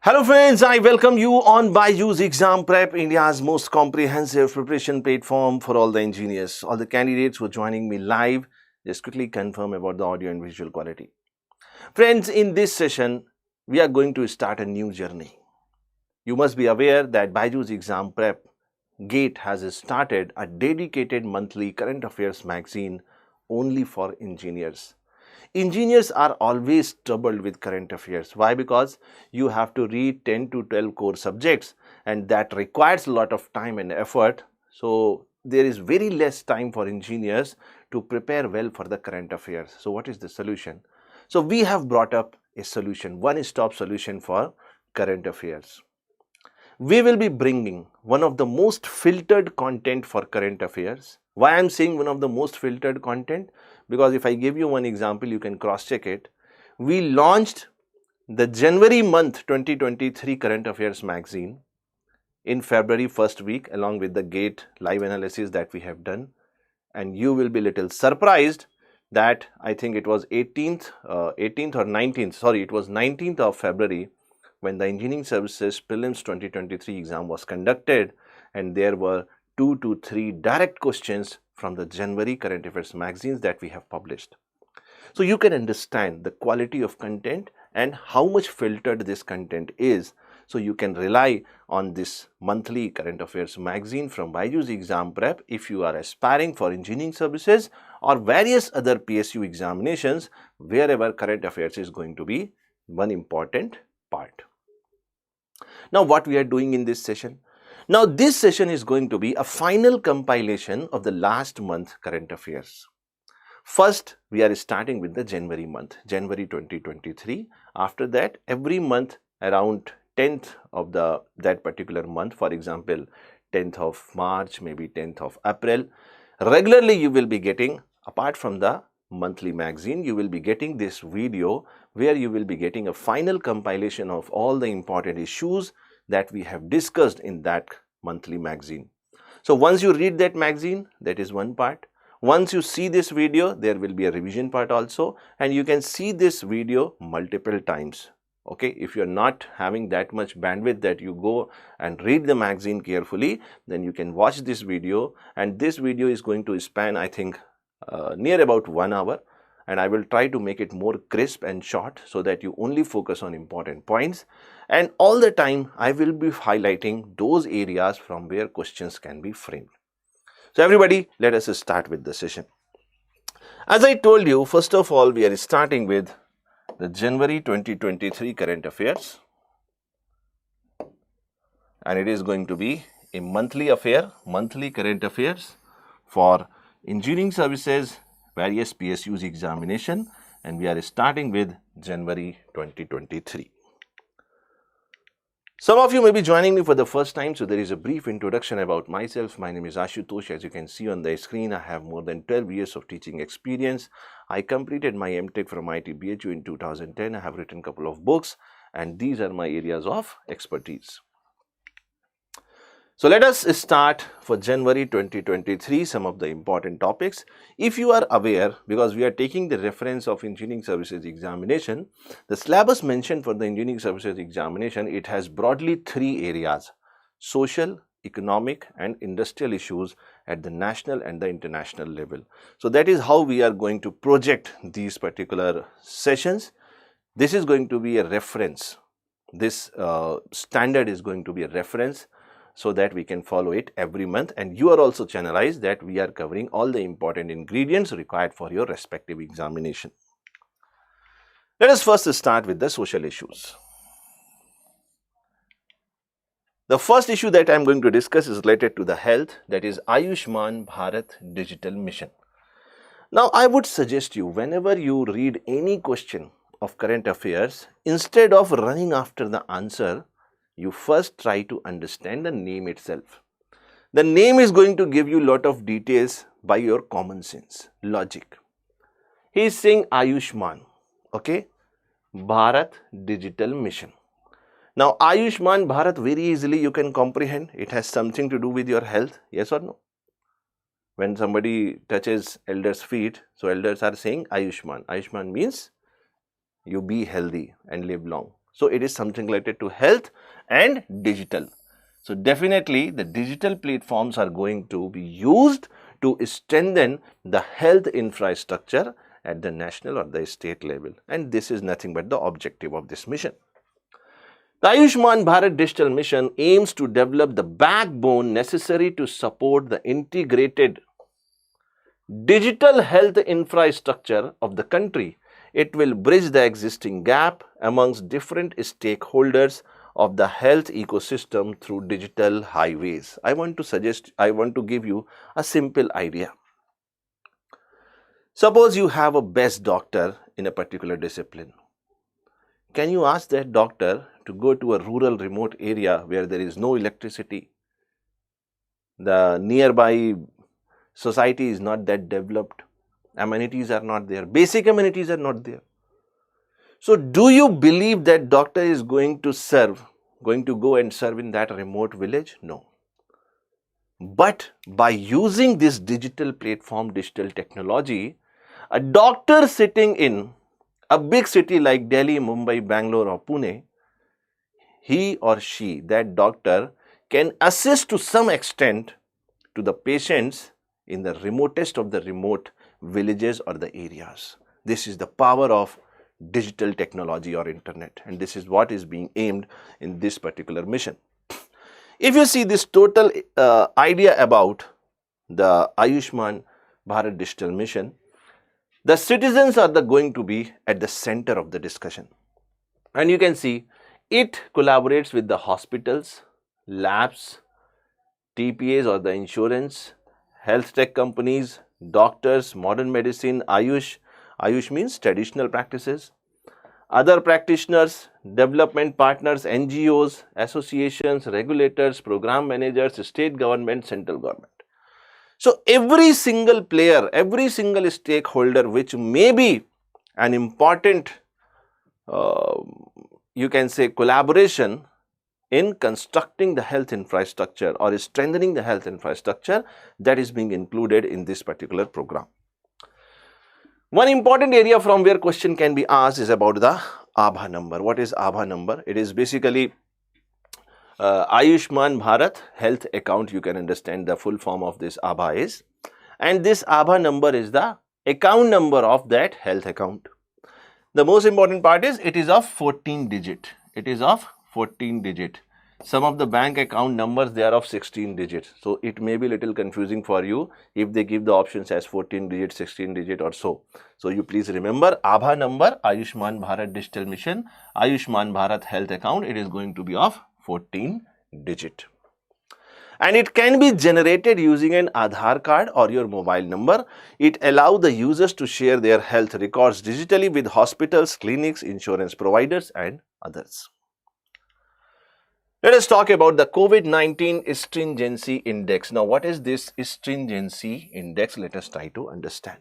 Hello friends, I welcome you on BYJU'S Exam Prep, India's most comprehensive preparation platform for all the engineers. All the candidates who are joining me live, just quickly confirm about the audio and visual quality. Friends, in this session, we are going to start a new journey. You must be aware that BYJU'S Exam Prep Gate has started a dedicated monthly current affairs magazine only for engineers. Engineers are always troubled with current affairs. Why? Because you have to read 10 to 12 core subjects and that requires a lot of time and effort. So there is very less time for engineers to prepare well for the current affairs. So what is the solution? So we have brought up a solution, one-stop solution for current affairs. We will be bringing one of the most filtered content for current affairs. Why I am saying one of the most filtered content? Because if I give you one example, you can cross-check it. We launched the January month 2023 current affairs magazine in February first week along with the GATE live analysis that we have done. And you will be little surprised that I think it was 18th or 19th, sorry, it was 19th of February when the Engineering Services Prelims 2023 exam was conducted, and there were 2 to 3 direct questions from the January current affairs magazines that we have published. So you can understand the quality of content and how much filtered this content is. So you can rely on this monthly current affairs magazine from BYJU'S Exam Prep if you are aspiring for engineering services or various other PSU examinations wherever current affairs is going to be one important part. Now what we are doing in this session? Now this session is going to be a final compilation of the last month current affairs. First, we are starting with the January month, January 2023. After that, every month around 10th of that particular month, for example, 10th of March, maybe 10th of April, regularly you will be getting, apart from the monthly magazine, you will be getting this video where you will be getting a final compilation of all the important issues that we have discussed in that monthly magazine. So once you read that magazine, that is one part. Once you see this video, there will be a revision part also, and you can see this video multiple times. Okay, if you're not having that much bandwidth that you go and read the magazine carefully, then you can watch this video, and this video is going to span, I think, near about 1 hour, and I will try to make it more crisp and short so that you only focus on important points, and all the time I will be highlighting those areas from where questions can be framed. So everybody, let us start with the session. As I told you, first of all, we are starting with the January 2023 current affairs, and it is going to be a monthly affair, monthly current affairs for engineering services, various PSU's examination, and we are starting with January 2023. Some of you may be joining me for the first time, so there is a brief introduction about myself. My name is Ashutosh. As you can see on the screen, I have more than 12 years of teaching experience. I completed my MTech from IIT BHU in 2010. I have written a couple of books, and these are my areas of expertise. So let us start for January 2023, some of the important topics. If you are aware, because we are taking the reference of engineering services examination, the syllabus mentioned for the engineering services examination, it has broadly 3 areas: social, economic and industrial issues at the national and the international level. So that is how we are going to project these particular sessions. This is going to be a reference. This standard is going to be a reference, so that we can follow it every month, and you are also channelized that we are covering all the important ingredients required for your respective examination. Let us first start with the social issues. The first issue that I am going to discuss is related to the health, that is Ayushman Bharat Digital Mission. Now I would suggest you, whenever you read any question of current affairs, instead of running after the answer, you first try to understand the name itself. The name is going to give you a lot of details by your common sense, logic. He is saying Ayushman, okay, Bharat Digital Mission. Now Ayushman Bharat, very easily you can comprehend, it has something to do with your health, yes or no? When somebody touches elders' feet, so elders are saying Ayushman. Ayushman means you be healthy and live long. So it is something related to health and digital. So definitely the digital platforms are going to be used to strengthen the health infrastructure at the national or the state level, and this is nothing but the objective of this mission. The Ayushman Bharat Digital Mission aims to develop the backbone necessary to support the integrated digital health infrastructure of the country. It will bridge the existing gap amongst different stakeholders of the health ecosystem through digital highways. I want to give you a simple idea. Suppose you have a best doctor in a particular discipline. Can you ask that doctor to go to a rural remote area where there is no electricity? The nearby society is not that developed. Amenities are not there. Basic amenities are not there. So do you believe that doctor is going to go and serve in that remote village? No. But by using this digital platform, digital technology, a doctor sitting in a big city like Delhi, Mumbai, Bangalore or Pune, he or she, that doctor, can assist to some extent to the patients in the remotest of the remote villages or the areas. This is the power of digital technology or internet, and this is what is being aimed in this particular mission. If you see this total idea about the Ayushman Bharat Digital Mission, the citizens are going to be at the center of the discussion, and you can see it collaborates with the hospitals, labs, TPAs or the insurance, health tech companies, doctors, modern medicine, Ayush means traditional practices, other practitioners, development partners, NGOs, associations, regulators, program managers, state government, central government. So every single player, every single stakeholder which may be an important, you can say, collaboration in constructing the health infrastructure or strengthening the health infrastructure, that is being included in this particular program. One important area from where question can be asked is about the ABHA number. What is ABHA number? It is basically Ayushman Bharat Health Account. You can understand the full form of this ABHA is, and this ABHA number is the account number of that health account. The most important part is it is of 14 digit. It is of 14 digit. Some of the bank account numbers, they are of 16 digits. So it may be little confusing for you if they give the options as 14 digit, 16 digit or so. So you please remember ABHA number, Ayushman Bharat Digital Mission, Ayushman Bharat Health Account, it is going to be of 14 digit. And it can be generated using an Aadhaar card or your mobile number. It allows the users to share their health records digitally with hospitals, clinics, insurance providers and others. Let us talk about the COVID-19 Stringency Index. Now, what is this Stringency Index? Let us try to understand.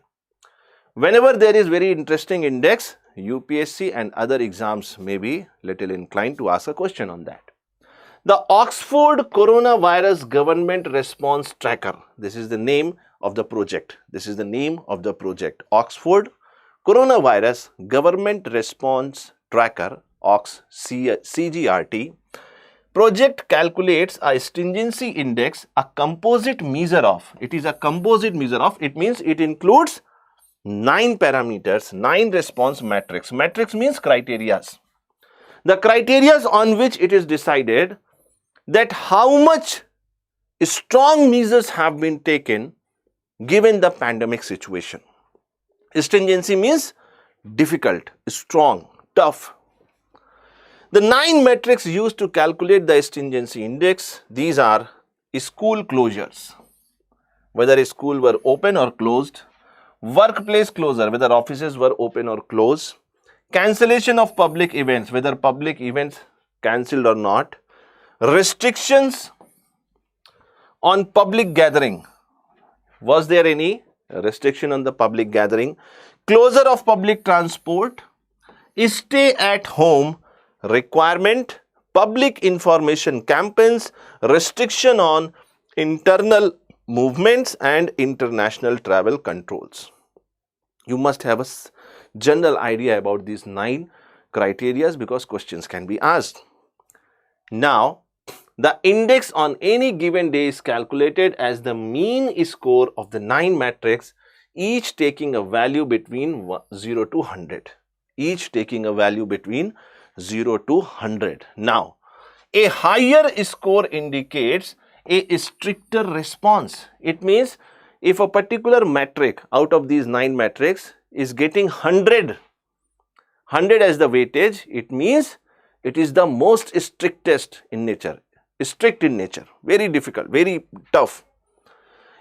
Whenever there is very interesting index, UPSC and other exams may be little inclined to ask a question on that. The Oxford Coronavirus Government Response Tracker. This is the name of the project. This is the name of the project. Oxford Coronavirus Government Response Tracker, CGRT. Project calculates a stringency index, a composite measure of. It is a composite measure of. It means it includes 9 parameters, 9 response metrics. Metrics means criterias. The criterias on which it is decided that how much strong measures have been taken given the pandemic situation. Stringency means difficult, strong, tough. The 9 metrics used to calculate the stringency index, these are school closures, whether a school were open or closed, workplace closure, whether offices were open or closed, cancellation of public events, whether public events cancelled or not, restrictions on public gathering, was there any restriction on the public gathering, closure of public transport, stay at home requirement, public information campaigns, restriction on internal movements and international travel controls. You must have a general idea about these 9 criteria because questions can be asked. Now, the index on any given day is calculated as the mean score of the 9 matrix, each taking a value between 0 to 100. Each taking a value between 0 to 100. Now, a higher score indicates a stricter response. It means if a particular metric out of these 9 metrics is getting 100 as the weightage, it means it is the most strictest in nature. Strict in nature, very difficult, very tough.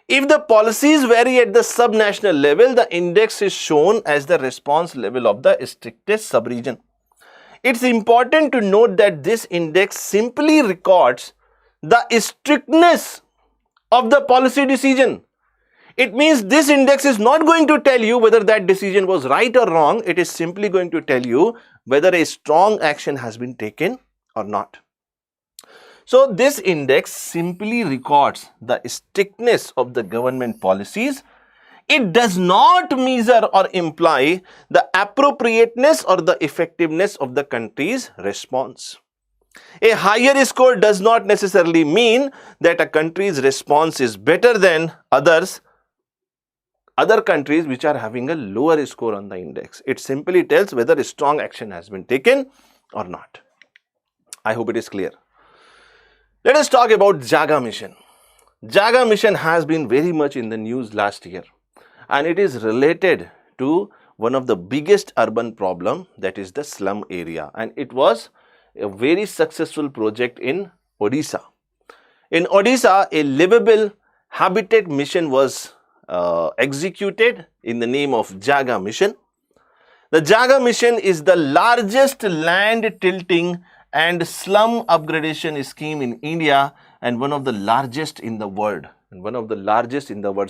If the policies vary at the subnational level, the index is shown as the response level of the strictest subregion. It's important to note that this index simply records the strictness of the policy decision. It means this index is not going to tell you whether that decision was right or wrong. It is simply going to tell you whether a strong action has been taken or not. So, this index simply records the strictness of the government policies. It does not measure or imply the appropriateness or the effectiveness of the country's response. A higher score does not necessarily mean that a country's response is better than other countries which are having a lower score on the index. It simply tells whether a strong action has been taken or not. I hope it is clear. Let us talk about JAGA mission. JAGA mission has been very much in the news last year, and it is related to one of the biggest urban problem, that is the slum area, and it was a very successful project in Odisha. In Odisha, a livable habitat mission was executed in the name of JAGA mission. The JAGA mission is the largest land tilting and slum upgradation scheme in India and one of the largest in the world.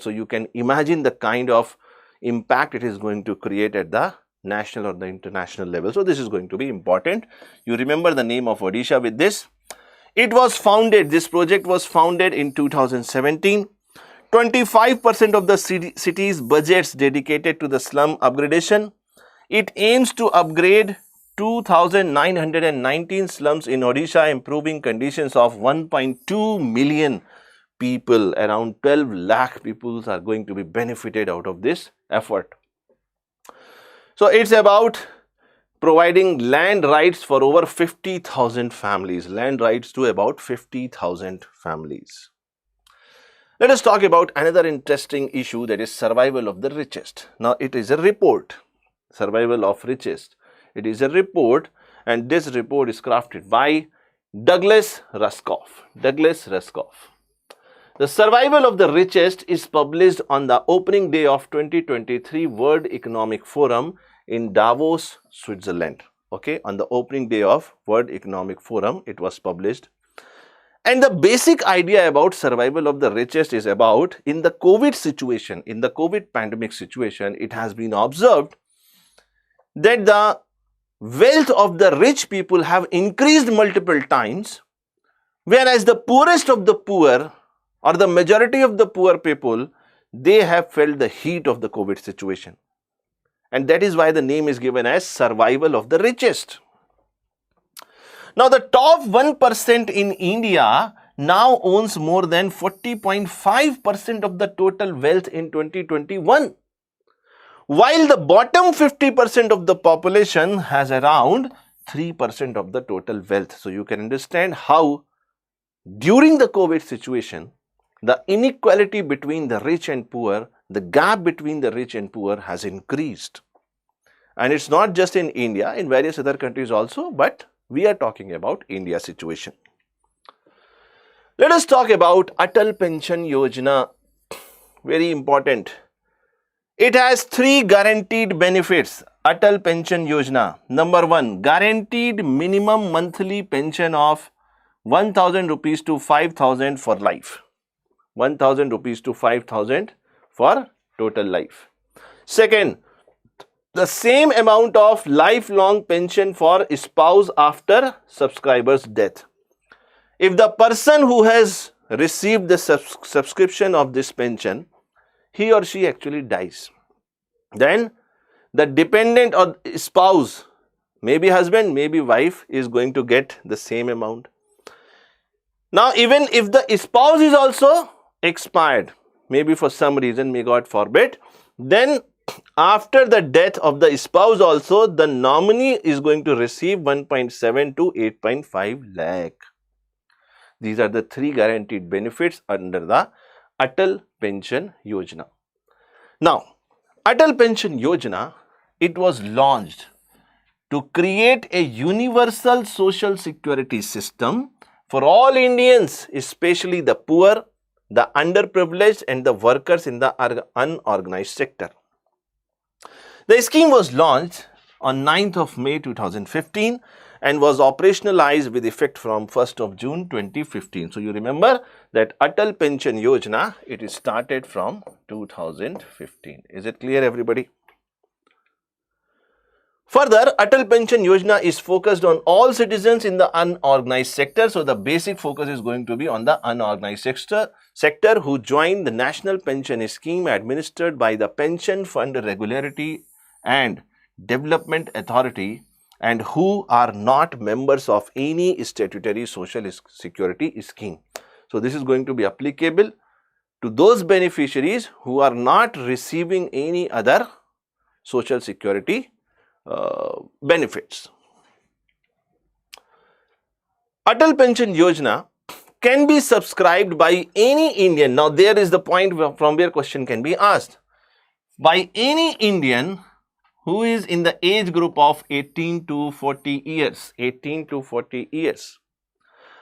So you can imagine the kind of impact it is going to create at the national or the international level. So this is going to be important. You remember the name of Odisha with this. This project was founded in 2017. 25% of the city's budgets dedicated to the slum upgradation. It aims to upgrade 2,919 slums in Odisha, improving conditions of 1.2 million people. Around 12 lakh people are going to be benefited out of this effort. So it's about providing land rights for over 50,000 families. Land rights to about 50,000 families. Let us talk about another interesting issue, that is survival of the richest. Now it is a report. Survival of richest. It is a report, and this report is crafted by Douglas Rushkoff. The survival of the richest is published on the opening day of 2023 World Economic Forum in Davos, Switzerland. Okay, on the opening day of World Economic Forum, it was published. And the basic idea about survival of the richest is about, in the COVID situation, in the COVID pandemic situation, it has been observed that the wealth of the rich people have increased multiple times, whereas the poorest of the poor, or the majority of the poor people, they have felt the heat of the COVID situation. And that is why the name is given as survival of the richest. Now, the top 1% in India now owns more than 40.5% of the total wealth in 2021. While the bottom 50% of the population has around 3% of the total wealth. So you can understand how during the COVID situation, the inequality between the rich and poor, the gap between the rich and poor has increased. And it's not just in India, in various other countries also, but we are talking about India situation. Let us talk about Atal Pension Yojana. Very important. It has 3 guaranteed benefits. Atal Pension Yojana. Number 1, guaranteed minimum monthly pension of 1,000 rupees to 5,000 for life. 1,000 rupees to 5,000 for total life. Second, the same amount of lifelong pension for spouse after subscriber's death. If the person who has received the subscription of this pension, he or she actually dies, then the dependent or spouse maybe husband, maybe wife is going to get the same amount. Now, even if the spouse is also expired, maybe for some reason, may God forbid, then after the death of the spouse also, the nominee is going to receive 1.7 to 8.5 lakh. These are the three guaranteed benefits under the Atal Pension Yojana. Now, Atal Pension Yojana, it was launched to create a universal social security system for all Indians, especially the poor, the underprivileged and the workers in the unorganized sector. The scheme was launched on 9th of May 2015 and was operationalized with effect from 1st of June 2015. So, you remember that Atal Pension Yojana, it is started from 2015. Is it clear, everybody? Further, Atal Pension Yojana is focused on all citizens in the unorganized sector. So, the basic focus is going to be on the unorganized sector who join the National Pension Scheme administered by the Pension Fund Regularity and Development Authority and who are not members of any statutory social security scheme. So, this is going to be applicable to those beneficiaries who are not receiving any other social security benefits. Atal Pension Yojana can be subscribed by any Indian. Now, there is the point from where question can be asked. By any Indian who is in the age group of 18 to 40 years,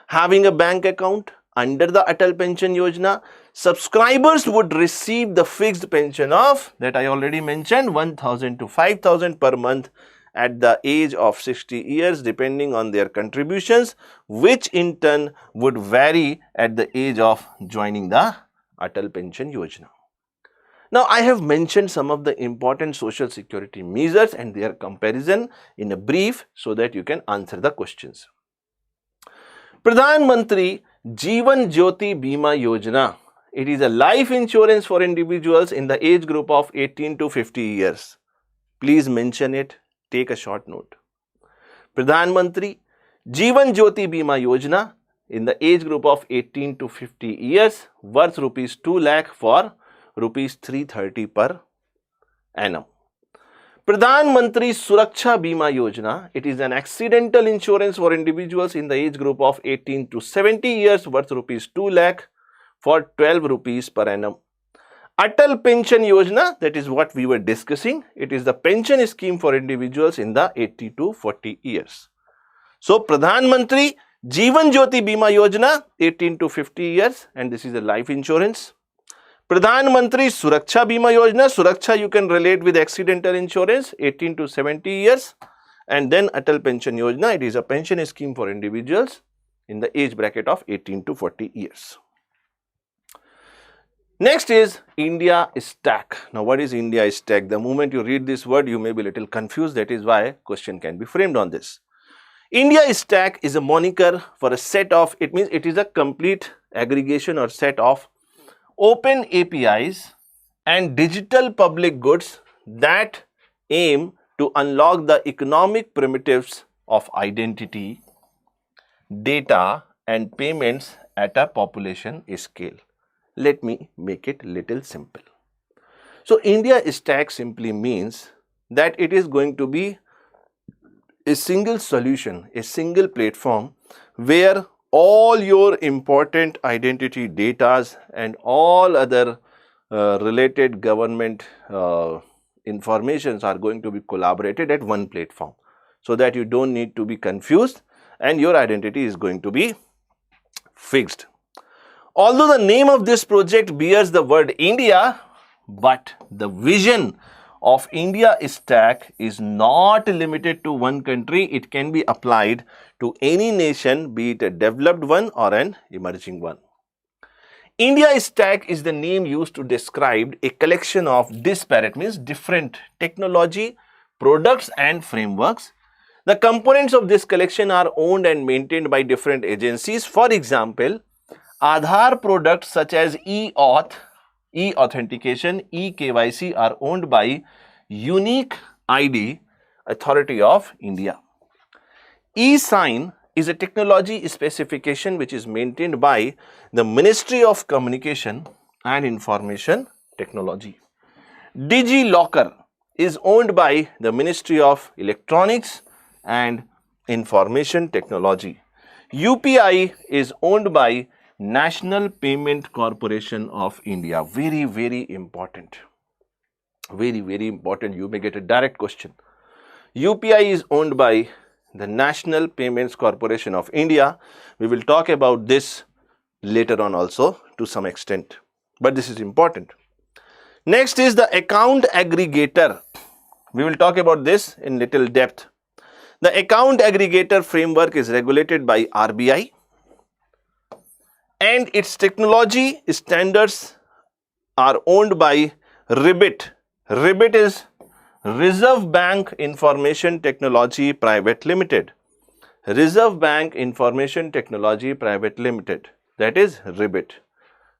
having a bank account under the Atal Pension Yojana, subscribers would receive the fixed pension of, that I already mentioned, 1,000 to 5,000 per month at the age of 60 years depending on their contributions, which in turn would vary at the age of joining the Atal Pension Yojana. Now, I have mentioned some of the important social security measures and their comparison in a brief so that you can answer the questions. Pradhan Mantri Jeevan Jyoti Bima Yojana. It is a life insurance for individuals in the age group of 18 to 50 years. Please mention it. Take a short note. Pradhan Mantri Jeevan Jyoti Bima Yojana in the age group of 18 to 50 years worth rupees 2 lakh for rupees 330 per annum. Pradhan Mantri Suraksha Bima Yojana, it is an accidental insurance for individuals in the age group of 18 to 70 years worth rupees 2 lakh for 12 rupees per annum. Atal Pension Yojana, that is what we were discussing. It is the pension scheme for individuals in the 80 to 40 years. So, Pradhan Mantri Jeevan Jyoti Bima Yojana, 18 to 50 years, and this is a life insurance. Pradhan Mantri Suraksha Bima Yojana, Suraksha you can relate with accidental insurance, 18 to 70 years. And then Atal Pension Yojana, it is a pension scheme for individuals in the age bracket of 18 to 40 years. Next is India Stack. Now, what is India Stack? The moment you read this word, you may be a little confused. That is why question can be framed on this. India Stack is a moniker for a set of, it means it is a complete aggregation or set of open APIs and digital public goods that aim to unlock the economic primitives of identity, data and payments at a population scale. Let me make it little simple. So, India Stack simply means that it is going to be a single solution, a single platform where all your important identity datas and all other related government informations are going to be collaborated at one platform, so that you don't need to be confused and your identity is going to be fixed. Although the name of this project bears the word India, but the vision of India Stack is not limited to one country. It can be applied to any nation, be it a developed one or an emerging one. India Stack is the name used to describe a collection of disparate, means different technology, products and frameworks. The components of this collection are owned and maintained by different agencies. For example, Aadhaar products such as e-auth, e-authentication, e-KYC are owned by Unique ID Authority of India. E-sign is a technology specification which is maintained by the Ministry of Communication and Information Technology. DigiLocker is owned by the Ministry of Electronics and Information Technology. UPI is owned by National Payment Corporation of India. Very, very important. Very, very important. You may get a direct question. UPI is owned by the National Payments Corporation of India. We will talk about this later on also to some extent, but this is important. Next is the account aggregator. We will talk about this in little depth. The account aggregator framework is regulated by RBI and its technology standards are owned by RIBIT. RIBIT is Reserve Bank Information Technology Private Limited. Reserve Bank Information Technology Private Limited. That is RIBIT.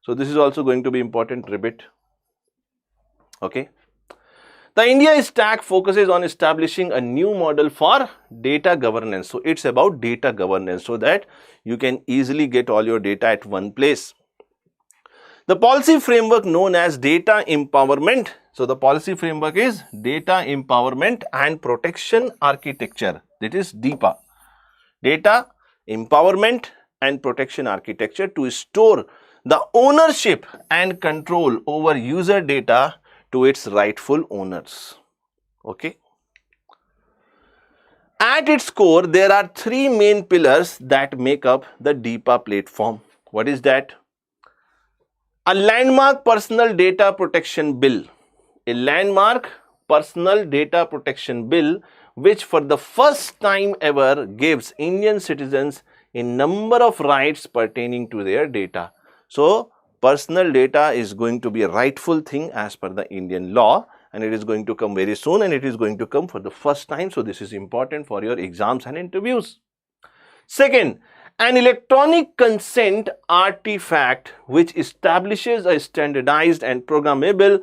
So this is also going to be important, RIBIT. Okay. The India Stack focuses on establishing a new model for data governance. So it's about data governance so that you can easily get all your data at one place. The policy framework known as data empowerment. So the policy framework is data empowerment and protection architecture. That is DEPA. Data empowerment and protection architecture to store the ownership and control over user data to its rightful owners. Okay. At its core, there are three main pillars that make up the DEPA platform. What is that? A landmark personal data protection bill. A landmark personal data protection bill which for the first time ever gives Indian citizens a number of rights pertaining to their data. So, personal data is going to be a rightful thing as per the Indian law, and it is going to come very soon and it is going to come for the first time. So, this is important for your exams and interviews. Second, an electronic consent artifact which establishes a standardized and programmable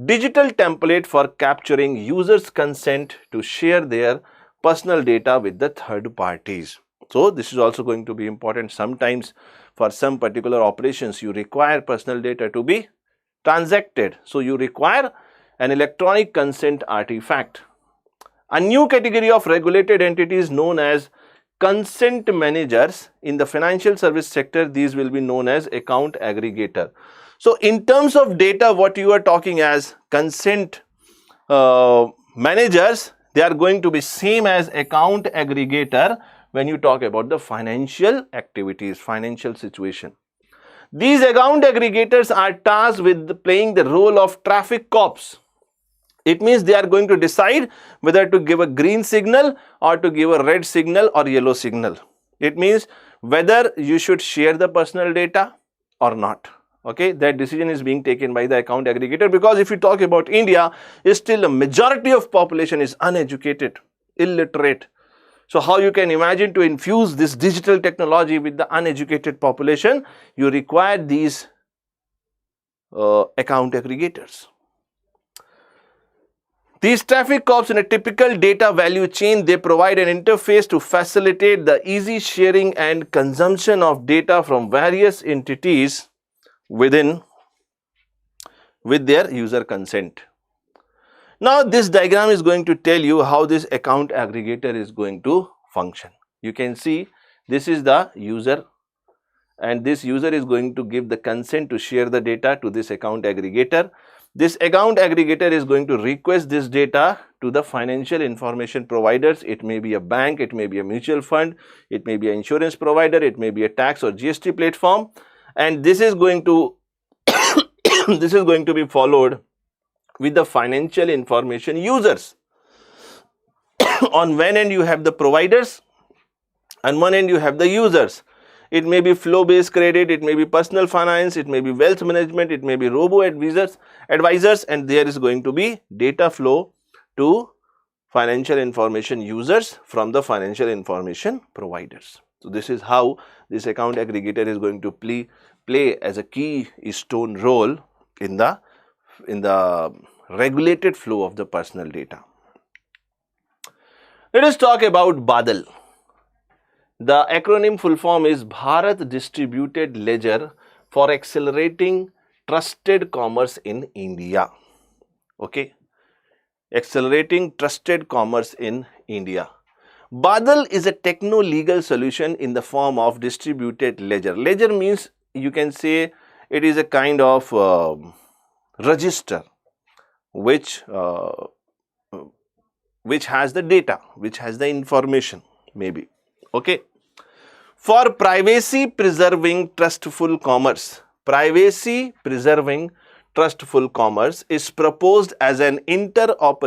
digital template for capturing users' consent to share their personal data with the third parties. So, this is also going to be important. Sometimes for some particular operations you require personal data to be transacted. So, you require an electronic consent artifact. A new category of regulated entities known as consent managers in the financial service sector, these will be known as account aggregator. So, in terms of data, what you are talking as consent managers, they are going to be same as account aggregator when you talk about the financial activities, financial situation. These account aggregators are tasked with playing the role of traffic cops. It means they are going to decide whether to give a green signal or to give a red signal or yellow signal. It means whether you should share the personal data or not. Okay, that decision is being taken by the account aggregator, because if you talk about India, still a majority of population is uneducated, illiterate. So how you can imagine to infuse this digital technology with the uneducated population? You require these account aggregators. These traffic cops in a typical data value chain, they provide an interface to facilitate the easy sharing and consumption of data from various entities with their user consent. Now, this diagram is going to tell you how this account aggregator is going to function. You can see this is the user, and this user is going to give the consent to share the data to this account aggregator. This account aggregator is going to request this data to the financial information providers. It may be a bank, it may be a mutual fund, it may be an insurance provider, it may be a tax or GST platform, and this is going to this is going to be followed with the financial information users. On one end you have the providers, and one end you have the users. It may be flow-based credit, it may be personal finance, it may be wealth management, it may be robo-advisors, and there is going to be data flow to financial information users from the financial information providers. So this is how this account aggregator is going to play as a keystone role in the regulated flow of the personal data. Let us talk about BADL. The acronym full form is Bharat Distributed Ledger for Accelerating Trusted Commerce in India. Okay, accelerating trusted commerce in India. Badal is a techno-legal solution in the form of distributed ledger. Ledger means, you can say, it is a kind of register which has the data, which has the information, maybe. Okay. For privacy preserving trustful commerce, privacy preserving trustful commerce is proposed as an interoperable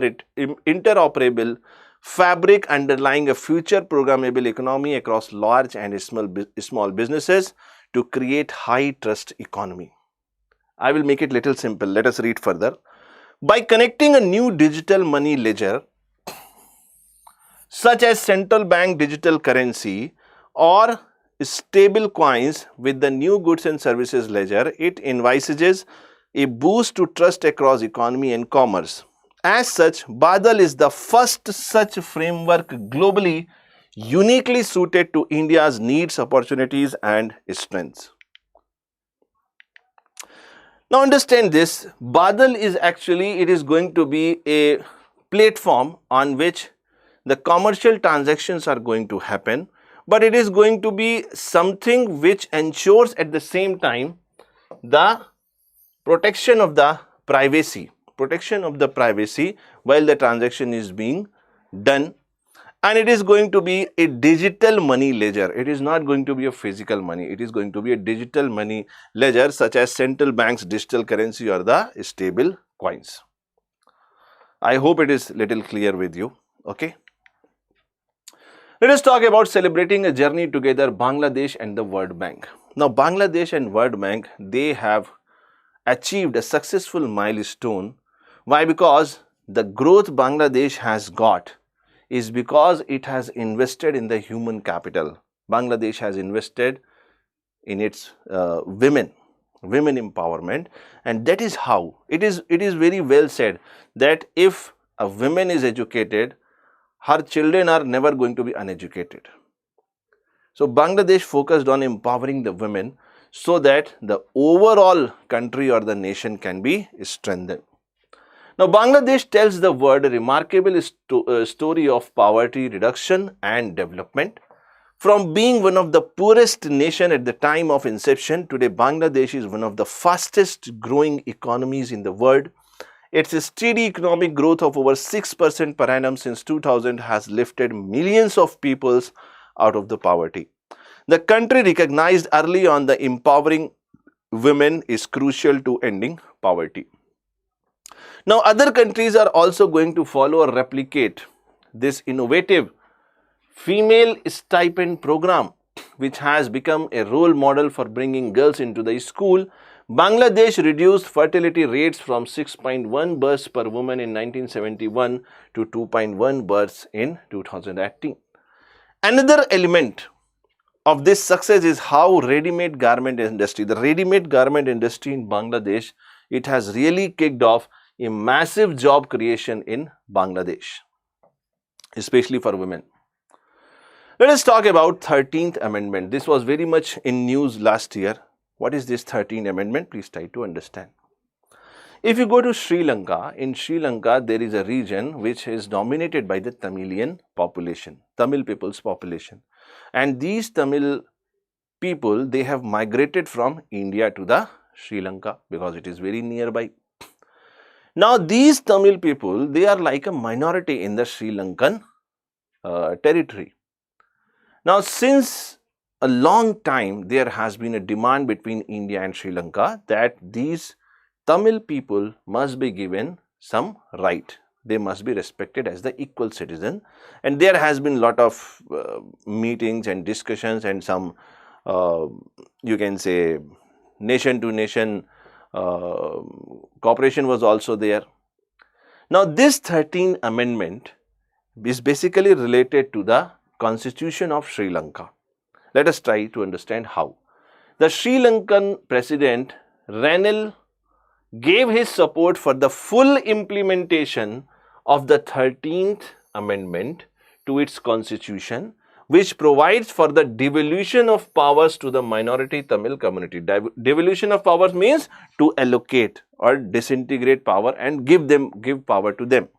fabric underlying a future programmable economy across large and small businesses to create high trust economy. I will make it little simple. Let us read further. By connecting a new digital money ledger such as central bank digital currency or stable coins with the new goods and services ledger, it envisages a boost to trust across economy and commerce. As such, Badal is the first such framework globally uniquely suited to India's needs, opportunities and strengths. Now understand this, Badal is actually, it is going to be a platform on which the commercial transactions are going to happen, but it is going to be something which ensures at the same time the protection of the privacy while the transaction is being done, and it is going to be a digital money ledger. It is not going to be a physical money, it is going to be a digital money ledger such as central bank's digital currency or the stable coins. I hope it is little clear with you. Okay. Let us talk about celebrating a journey together, Bangladesh and the World Bank. Now, Bangladesh and World Bank, they have achieved a successful milestone. Why? Because the growth Bangladesh has got is because it has invested in the human capital. Bangladesh has invested in its women empowerment, and that is how it is very well said that if a woman is educated, her children are never going to be uneducated. So Bangladesh focused on empowering the women so that the overall country or the nation can be strengthened. Now Bangladesh tells the world a remarkable story of poverty reduction and development. From being one of the poorest nation at the time of inception, today Bangladesh is one of the fastest growing economies in the world. Its steady economic growth of over 6% per annum since 2000 has lifted millions of peoples out of the poverty. The country recognized early on that empowering women is crucial to ending poverty. Now, other countries are also going to follow or replicate this innovative female stipend program, which has become a role model for bringing girls into the school. Bangladesh reduced fertility rates from 6.1 births per woman in 1971 to 2.1 births in 2018. Another element of this success is how ready-made garment industry, the ready-made garment industry in Bangladesh, it has really kicked off a massive job creation in Bangladesh, especially for women. Let us talk about 13th Amendment. This was very much in news last year. What is this 13th Amendment? Please try to understand. If you go to Sri Lanka, in Sri Lanka there is a region which is dominated by the Tamilian population, Tamil people's population. And these Tamil people, they have migrated from India to the Sri Lanka because it is very nearby. Now these Tamil people, they are like a minority in the Sri Lankan territory. Now since a long time there has been a demand between India and Sri Lanka that these Tamil people must be given some right. They must be respected as the equal citizen, and there has been lot of meetings and discussions and some you can say nation to nation cooperation was also there. Now this 13th Amendment is basically related to the Constitution of Sri Lanka. Let us try to understand how. The Sri Lankan President Ranil gave his support for the full implementation of the 13th Amendment to its constitution, which provides for the devolution of powers to the minority Tamil community. Devolution of powers means to allocate or disintegrate power and give power to them.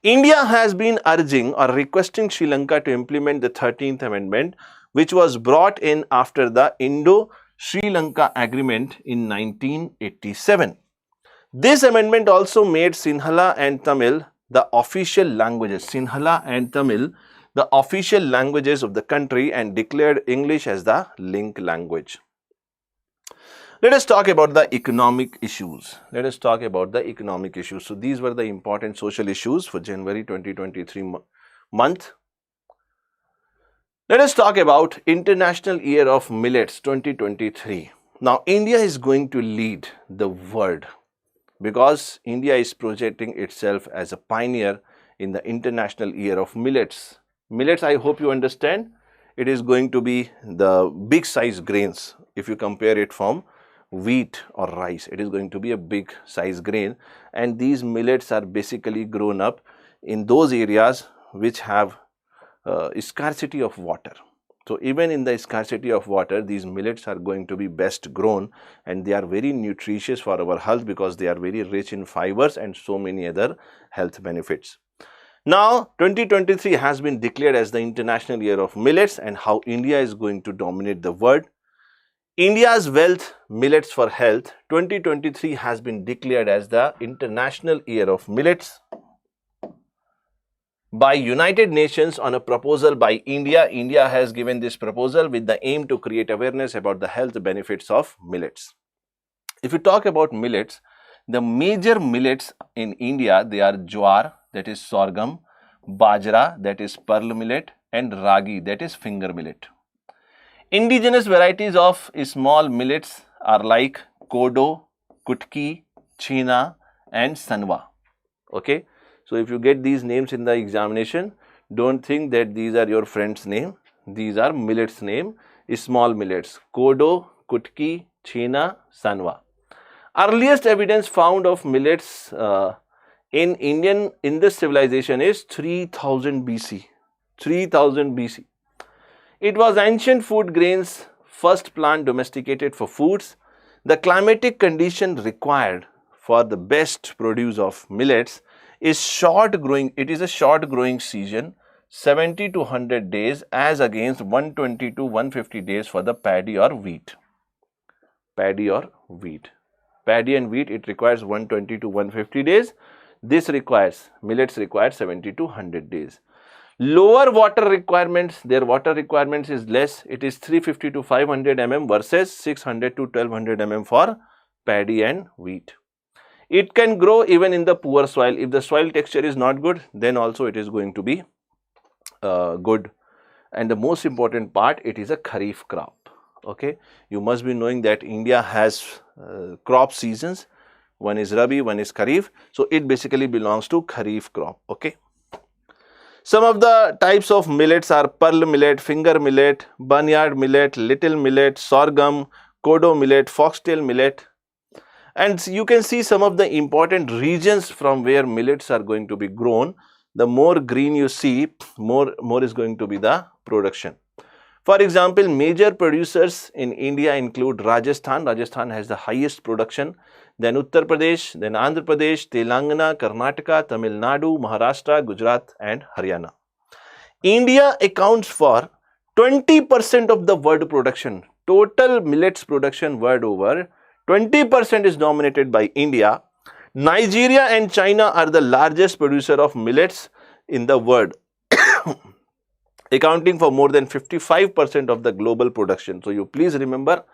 India has been urging or requesting Sri Lanka to implement the 13th Amendment, which was brought in after the Indo-Sri Lanka Agreement in 1987. This amendment also made Sinhala and Tamil the official languages. Sinhala and Tamil the official languages of the country and declared English as the link language. Let us talk about the economic issues. So these were the important social issues for January 2023 month. Let us talk about International Year of Millets 2023. Now, India is going to lead the world because India is projecting itself as a pioneer in the International Year of Millets. Millets, I hope you understand, it is going to be the big size grains. If you compare it from wheat or rice, it is going to be a big size grain, and these millets are basically grown up in those areas which have scarcity of water. So even in the scarcity of water, these millets are going to be best grown, and they are very nutritious for our health because they are very rich in fibers and so many other health benefits. Now, 2023 has been declared as the International Year of Millets, and how India is going to dominate the world. India's Wealth Millets for Health 2023 has been declared as the International Year of Millets by United Nations on a proposal by India. India has given this proposal with the aim to create awareness about the health benefits of millets. If you talk about millets, the major millets in India, they are jowar, that is sorghum, bajra, that is pearl millet, and ragi, that is finger millet. Indigenous varieties of small millets are like kodo, kutki, china, and sanwa. Okay, so if you get these names in the examination, don't think that these are your friend's name. These are millets name, small millets, kodo, kutki, china, sanwa. Earliest evidence found of millets in Indian Indus civilization is 3000 BC. 3000 BC. It was ancient food grains, first plant domesticated for foods. The climatic condition required for the best produce of millets is short growing. It is a short growing season, 70 to 100 days, as against 120 to 150 days for the paddy or wheat. Paddy or wheat. Paddy and wheat, it requires 120 to 150 days. This requires, millets require 70 to 100 days. Lower water requirements, their water requirements is less. It is 350 to 500 mm versus 600 to 1200 mm for paddy and wheat. It can grow even in the poor soil. If the soil texture is not good, then also it is going to be good. And the most important part, it is a kharif crop. Okay, you must be knowing that India has crop seasons. One is Rabi, one is Kharif. So it basically belongs to Kharif crop. Okay. Some of the types of millets are pearl millet, finger millet, barnyard millet, little millet, sorghum, kodo millet, foxtail millet. And you can see some of the important regions from where millets are going to be grown. The more green you see, more is going to be the production. For example, major producers in India include Rajasthan. Rajasthan has the highest production. Then Uttar Pradesh, then Andhra Pradesh, Telangana, Karnataka, Tamil Nadu, Maharashtra, Gujarat, and Haryana. India accounts for 20% of the world production. Total millets production world over, 20% is dominated by India. Nigeria and China are the largest producer of millets in the world, accounting for more than 55% of the global production. So you please remember,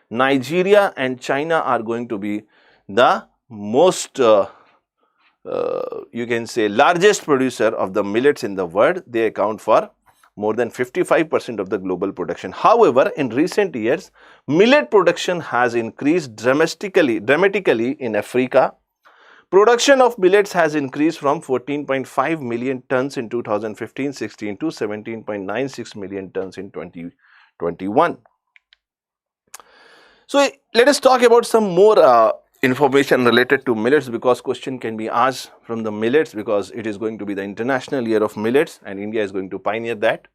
Nigeria and China are going to be the most, you can say, largest producer of the millets in the world. They account for more than 55% of the global production. However, in recent years, millet production has increased dramatically in Africa. Production of millets has increased from 14.5 million tons in 2015-16 to 17.96 million tons in 2021. So let us talk about some more information related to millets, because question can be asked from the millets, because it is going to be the International Year of Millets and India is going to pioneer that.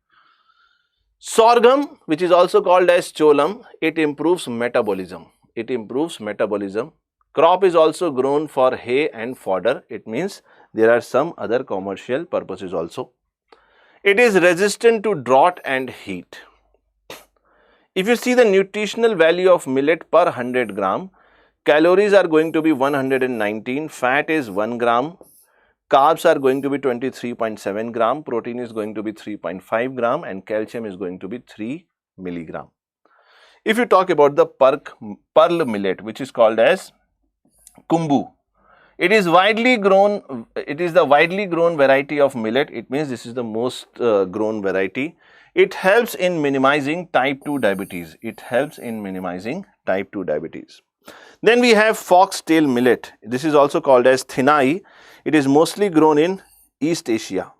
Sorghum, which is also called as cholam, it improves metabolism. It improves metabolism. Crop is also grown for hay and fodder. It means there are some other commercial purposes also. It is resistant to drought and heat. If you see the nutritional value of millet per 100 gram, calories are going to be 119, fat is 1 gram, carbs are going to be 23.7 gram, protein is going to be 3.5 gram and calcium is going to be 3 milligram. If you talk about the pearl millet, which is called as kumbu, it is widely grown, it is the widely grown variety of millet. It means this is the most grown variety. It helps in minimizing type 2 diabetes. It helps in minimizing type 2 diabetes. Then we have foxtail millet. This is also called as thinai. It is mostly grown in East Asia.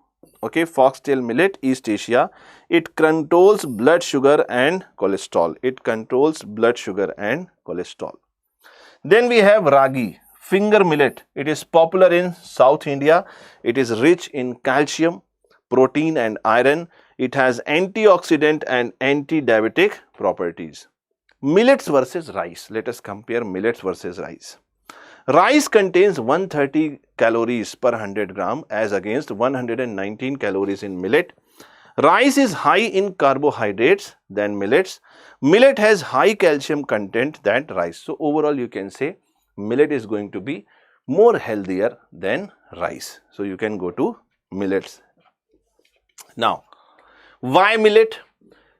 Okay, foxtail millet, East Asia. It controls blood sugar and cholesterol. It controls blood sugar and cholesterol. Then we have ragi, finger millet. It is popular in South India. It is rich in calcium, protein and iron. It has antioxidant and anti-diabetic properties. Millets versus rice. Let us compare millets versus rice. Rice contains 130 calories per 100 gram as against 119 calories in millet. Rice is high in carbohydrates than millets. Millet has high calcium content than rice. So overall you can say millet is going to be more healthier than rice. So you can go to millets. Now, why millet?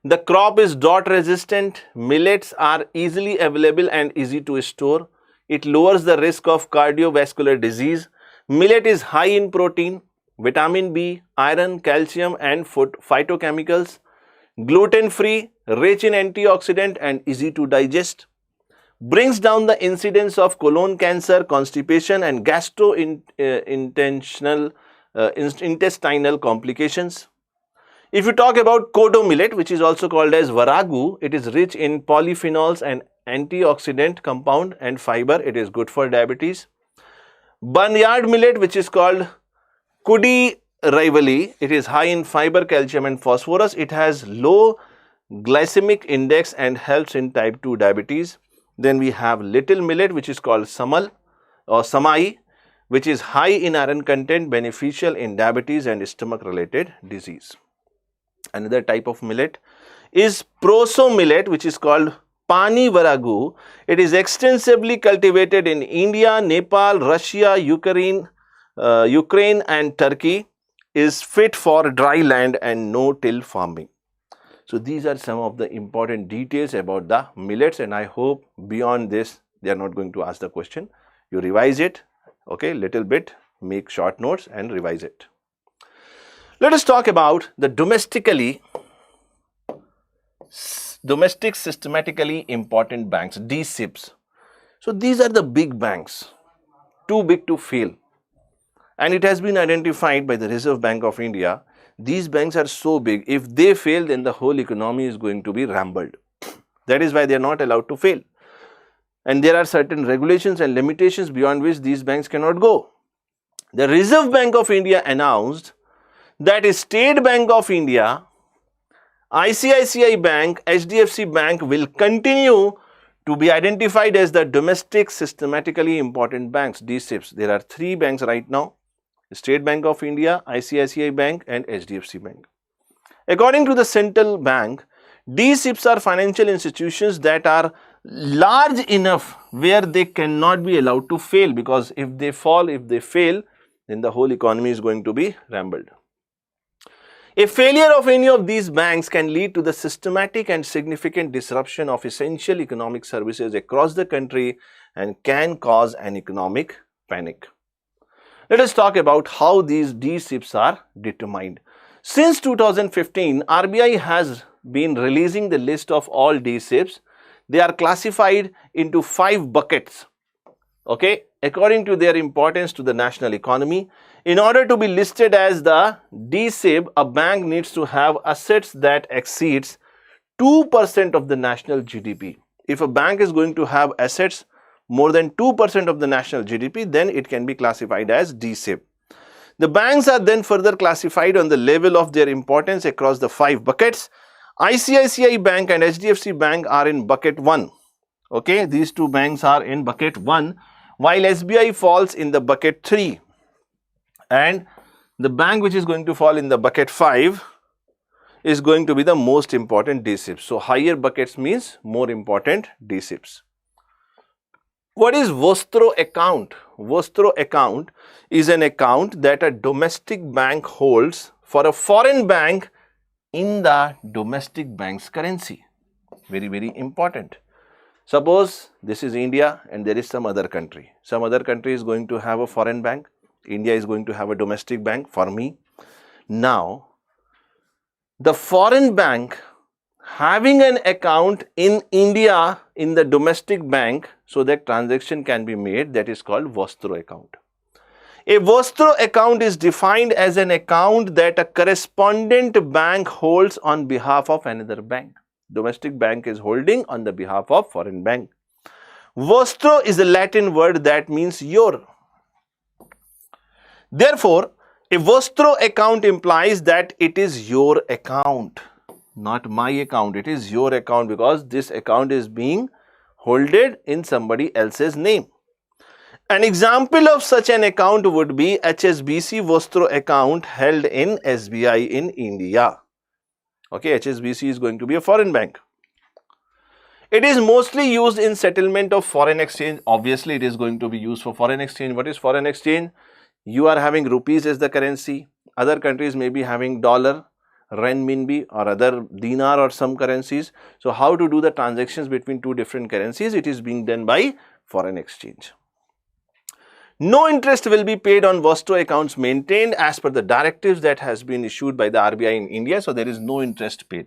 The crop is drought resistant. Millets are easily available and easy to store. It lowers the risk of cardiovascular disease. Millet is high in protein, vitamin B, iron, calcium and phytochemicals. Gluten-free, rich in antioxidant and easy to digest. Brings down the incidence of colon cancer, constipation and gastrointestinal complications. If you talk about kodo millet, which is also called as varagu, it is rich in polyphenols and antioxidant compound and fiber. It is good for diabetes. Barnyard millet, which is called kudi rivali, it is high in fiber, calcium and phosphorus. It has low glycemic index and helps in type 2 diabetes. Then we have little millet, which is called samal or samai, which is high in iron content, beneficial in diabetes and stomach related disease. Another type of millet is proso millet, which is called pani varagu. It is extensively cultivated in India, Nepal, Russia, Ukraine and Turkey. Is fit for dry land and no-till farming. So these are some of the important details about the millets, and I hope beyond this they are not going to ask the question. You revise it, okay, little bit, make short notes and revise it. Let us talk about the domestic systematically important banks, DSIBs. So these are the big banks, too big to fail. And it has been identified by the Reserve Bank of India. These banks are so big, if they fail, then the whole economy is going to be rambled. That is why they are not allowed to fail. And there are certain regulations and limitations beyond which these banks cannot go. The Reserve Bank of India announced that State Bank of India, ICICI Bank, HDFC Bank will continue to be identified as the domestic systematically important banks, DSIBs. There are 3 banks right now. State Bank of India, ICICI Bank and HDFC Bank. According to the central bank, DSIBs are financial institutions that are large enough where they cannot be allowed to fail, because if they fail, then the whole economy is going to be rambled. A failure of any of these banks can lead to the systematic and significant disruption of essential economic services across the country and can cause an economic panic. Let us talk about how these DSIBs are determined. Since 2015, RBI has been releasing the list of all DSIBs. They are classified into 5 buckets, okay, according to their importance to the national economy. In order to be listed as the DSIB, a bank needs to have assets that exceeds 2% of the national GDP. If a bank is going to have assets more than 2% of the national GDP, then it can be classified as DSIB. The banks are then further classified on the level of their importance across the 5 buckets. ICICI Bank and HDFC Bank are in bucket 1. Okay, these two banks are in bucket 1, while SBI falls in the bucket 3. And the bank which is going to fall in the bucket 5 is going to be the most important DSIPs. So, higher buckets means more important DSIPs. What is Vostro account? Vostro account is an account that a domestic bank holds for a foreign bank in the domestic bank's currency. Very, very important. Suppose this is India and there is some other country. Some other country is going to have a foreign bank. India is going to have a domestic bank for me. Now, the foreign bank having an account in India in the domestic bank so that transaction can be made, that is called Vostro account. A Vostro account is defined as an account that a correspondent bank holds on behalf of another bank. Domestic bank is holding on the behalf of foreign bank. Vostro is a Latin word that means your. Therefore, a Vostro account implies that it is your account, not my account. It is your account because this account is being holded in somebody else's name. An example of such an account would be HSBC Vostro account held in SBI in India. Okay, HSBC is going to be a foreign bank. It is mostly used in settlement of foreign exchange. Obviously, it is going to be used for foreign exchange. What is foreign exchange? You are having rupees as the currency. Other countries may be having dollar, renminbi or other dinar or some currencies. So, how to do the transactions between two different currencies? It is being done by foreign exchange. No interest will be paid on Vostro accounts maintained as per the directives that has been issued by the RBI in India. So, there is no interest paid.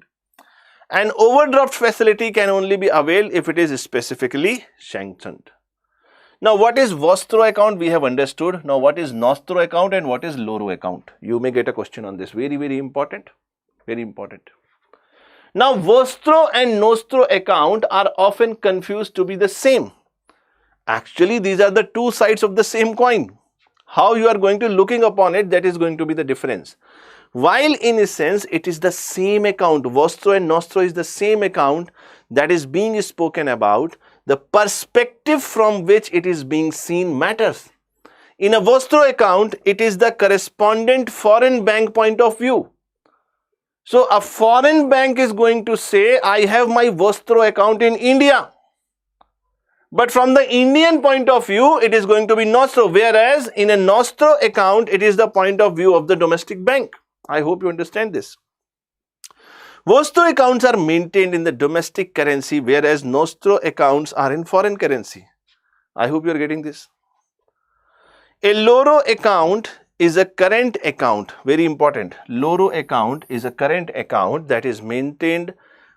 An overdraft facility can only be availed if it is specifically sanctioned. Now, what is Vostro account? We have understood. Now, what is Nostro account and what is Loro account? You may get a question on this. Very, very important. Very important. Now, Vostro and Nostro account are often confused to be the same. Actually, these are the two sides of the same coin. How you are going to looking upon it, that is going to be the difference. While in a sense, it is the same account. Vostro and Nostro is the same account that is being spoken about. The perspective from which it is being seen matters. In a Vostro account, it is the correspondent foreign bank point of view. So, a foreign bank is going to say, I have my Vostro account in India. But from the Indian point of view, it is going to be Nostro. Whereas, in a Nostro account, it is the point of view of the domestic bank. I hope you understand this. Vostro accounts are maintained in the domestic currency, whereas Nostro accounts are in foreign currency. I hope you are getting this. A Loro account is a current account. Very important. Loro account is a current account that is maintained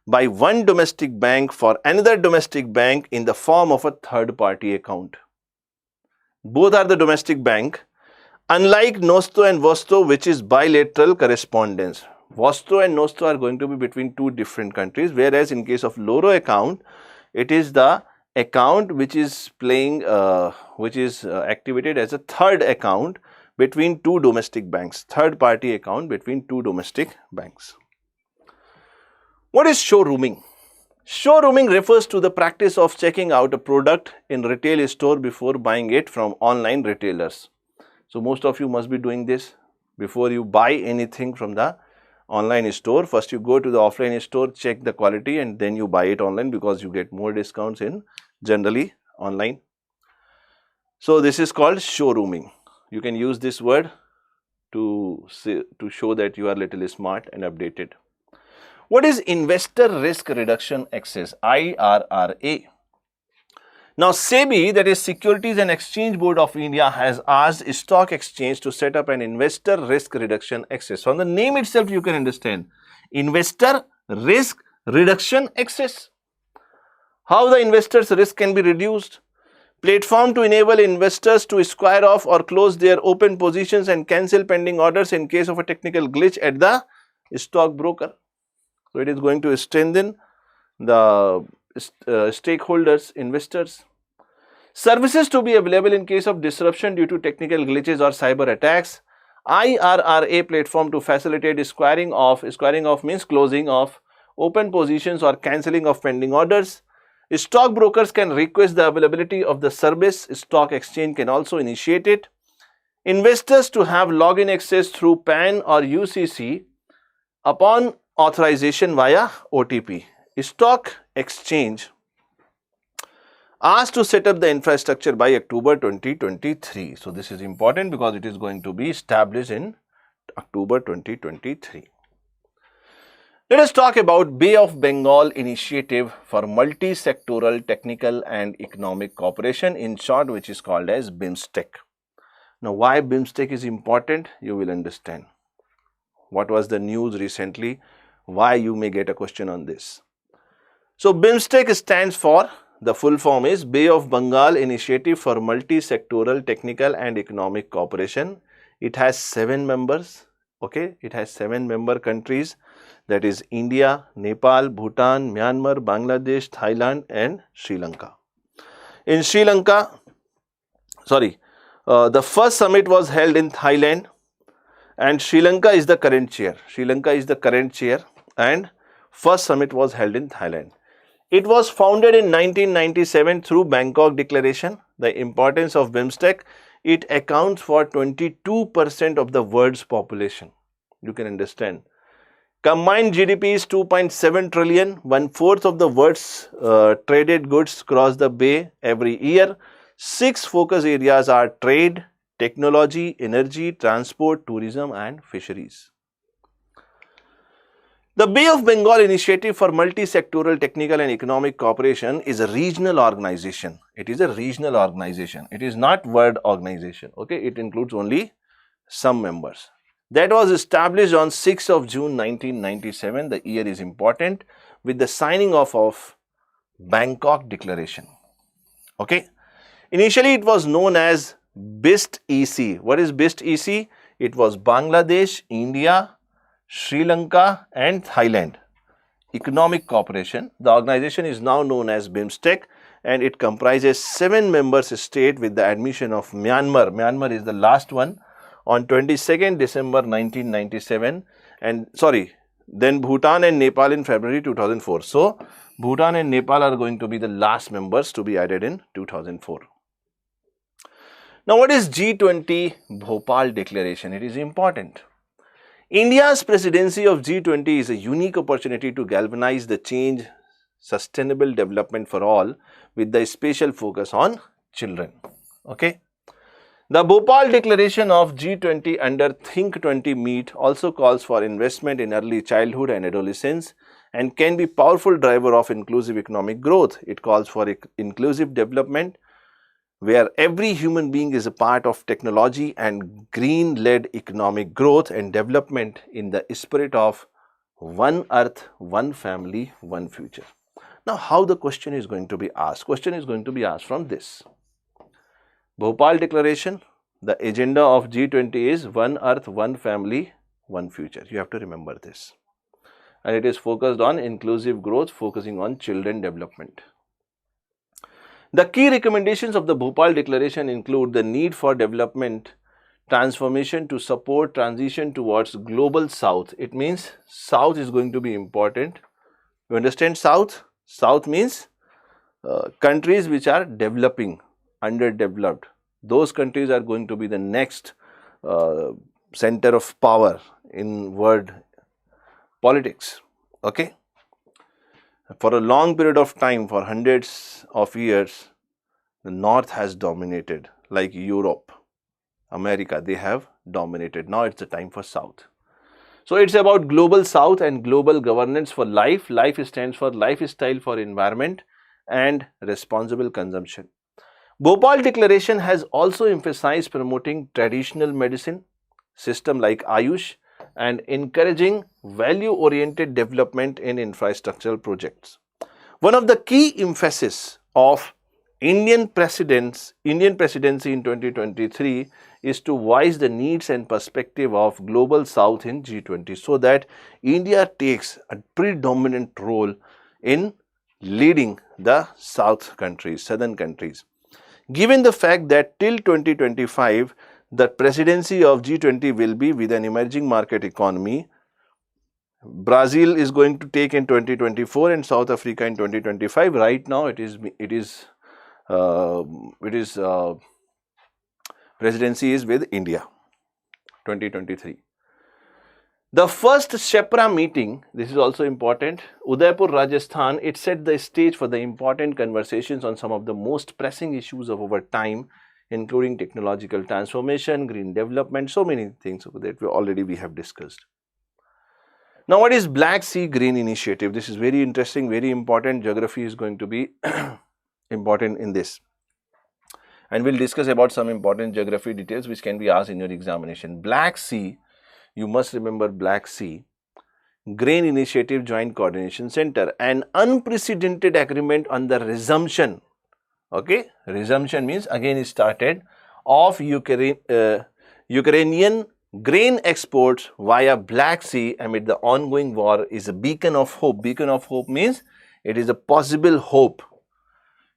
by one domestic bank for another domestic bank in the form of a third party account. Both are the domestic bank. Unlike Nostro and Vostro, which is bilateral correspondence. Vostro and Nostro are going to be between two different countries, whereas in case of Loro account, it is the account which is activated as a third account between two domestic banks, third party account between two domestic banks. What is showrooming? Showrooming refers to the practice of checking out a product in retail store before buying it from online retailers. So, most of you must be doing this. Before you buy anything from the online store, first you go to the offline store, check the quality and then you buy it online because you get more discounts in generally online. So, this is called showrooming. You can use this word to show that you are little smart and updated. What is Investor Risk Reduction Access? IRRA. Now, SEBI, that is Securities and Exchange Board of India, has asked stock exchange to set up an Investor Risk Reduction Access. From the name itself, you can understand Investor Risk Reduction Access. How the investors' risk can be reduced? Platform to enable investors to square off or close their open positions and cancel pending orders in case of a technical glitch at the stockbroker. So, it is going to strengthen the stakeholders, investors. Services to be available in case of disruption due to technical glitches or cyber attacks. IRRA platform to facilitate squaring off means closing of open positions or cancelling of pending orders. Stockbrokers can request the availability of the service. Stock exchange can also initiate it. Investors to have login access through PAN or UCC upon authorization via OTP. Stock exchange asked to set up the infrastructure by October 2023. So this is important because it is going to be established in October 2023. Let us talk about Bay of Bengal Initiative for Multi-Sectoral Technical and Economic Cooperation, in short, which is called as BIMSTEC. Now, why BIMSTEC is important, you will understand. What was the news recently? Why you may get a question on this. So, BIMSTEC stands for, the full form is Bay of Bengal Initiative for Multi-Sectoral Technical and Economic Cooperation. It has 7 members. Okay, it has 7 member countries, that is India, Nepal, Bhutan, Myanmar, Bangladesh, Thailand and Sri Lanka. In Sri Lanka, the first summit was held in Thailand and Sri Lanka is the current chair. Sri Lanka is the current chair and first summit was held in Thailand. It was founded in 1997 through Bangkok Declaration. The importance of BIMSTEC, it accounts for 22% of the world's population. You can understand. Combined GDP is 2.7 trillion. 1/4 of the world's traded goods cross the bay every year. 6 focus areas are trade, technology, energy, transport, tourism and fisheries. The Bay of Bengal Initiative for Multi-Sectoral Technical and Economic Cooperation is a regional organization. It is a regional organization. It is not world organization. Okay, it includes only some members. That was established on 6th of June 1997. The year is important, with the signing off of Bangkok Declaration. Okay. Initially, it was known as BIST ESE. What is BIST ESE? It was Bangladesh, India, Sri Lanka and Thailand Economic Cooperation. The organization is now known as BIMSTEC and it comprises 7 member states with the admission of Myanmar. Myanmar is the last one on 22nd December 1997 and then Bhutan and Nepal in February 2004. So, Bhutan and Nepal are going to be the last members to be added in 2004. Now, what is G20 Bhopal Declaration? It is important. India's presidency of G20 is a unique opportunity to galvanize the change, sustainable development for all with the special focus on children. Okay. The Bhopal Declaration of G20 under Think 20 meet also calls for investment in early childhood and adolescence and can be powerful driver of inclusive economic growth. It calls for inclusive development where every human being is a part of technology and green-led economic growth and development in the spirit of one earth, one family, one future. Now, how the question is going to be asked? Question is going to be asked from this. Bhopal Declaration, the agenda of G20 is one earth, one family, one future. You have to remember this. And it is focused on inclusive growth, focusing on children development. The key recommendations of the Bhopal Declaration include the need for development transformation to support transition towards global South. It means South is going to be important. You understand South? South means countries which are developing, underdeveloped. Those countries are going to be the next center of power in world politics. Okay. For a long period of time, for hundreds of years, the North has dominated, like Europe, America, they have dominated. Now it's the time for South. So it's about global South and global governance for life. Life stands for lifestyle for environment and responsible consumption. Bhopal Declaration has also emphasized promoting traditional medicine system like Ayush and encouraging value-oriented development in infrastructural projects. One of the key emphasis of Indian presidency in 2023 is to voice the needs and perspective of global South in G20 so that India takes a predominant role in leading the South countries, Southern countries. Given the fact that till 2025, the presidency of G20 will be with an emerging market economy Brazil is going to take in 2024 and South Africa in 2025. Right now, presidency is with India, 2023. The first SHEPRA meeting, this is also important, Udaipur, Rajasthan, it set the stage for the important conversations on some of the most pressing issues of our time, including technological transformation, green development, so many things that we have discussed. Now, what is Black Sea Green Initiative? This is very interesting, very important. Geography is going to be important in this. And we'll discuss about some important geography details which can be asked in your examination. Black Sea, you must remember Black Sea Green Initiative Joint Coordination Center, an unprecedented agreement on the resumption. Okay, resumption means again it started of Ukrainian grain exports via Black Sea amid the ongoing war is a beacon of hope. Beacon of hope means it is a possible hope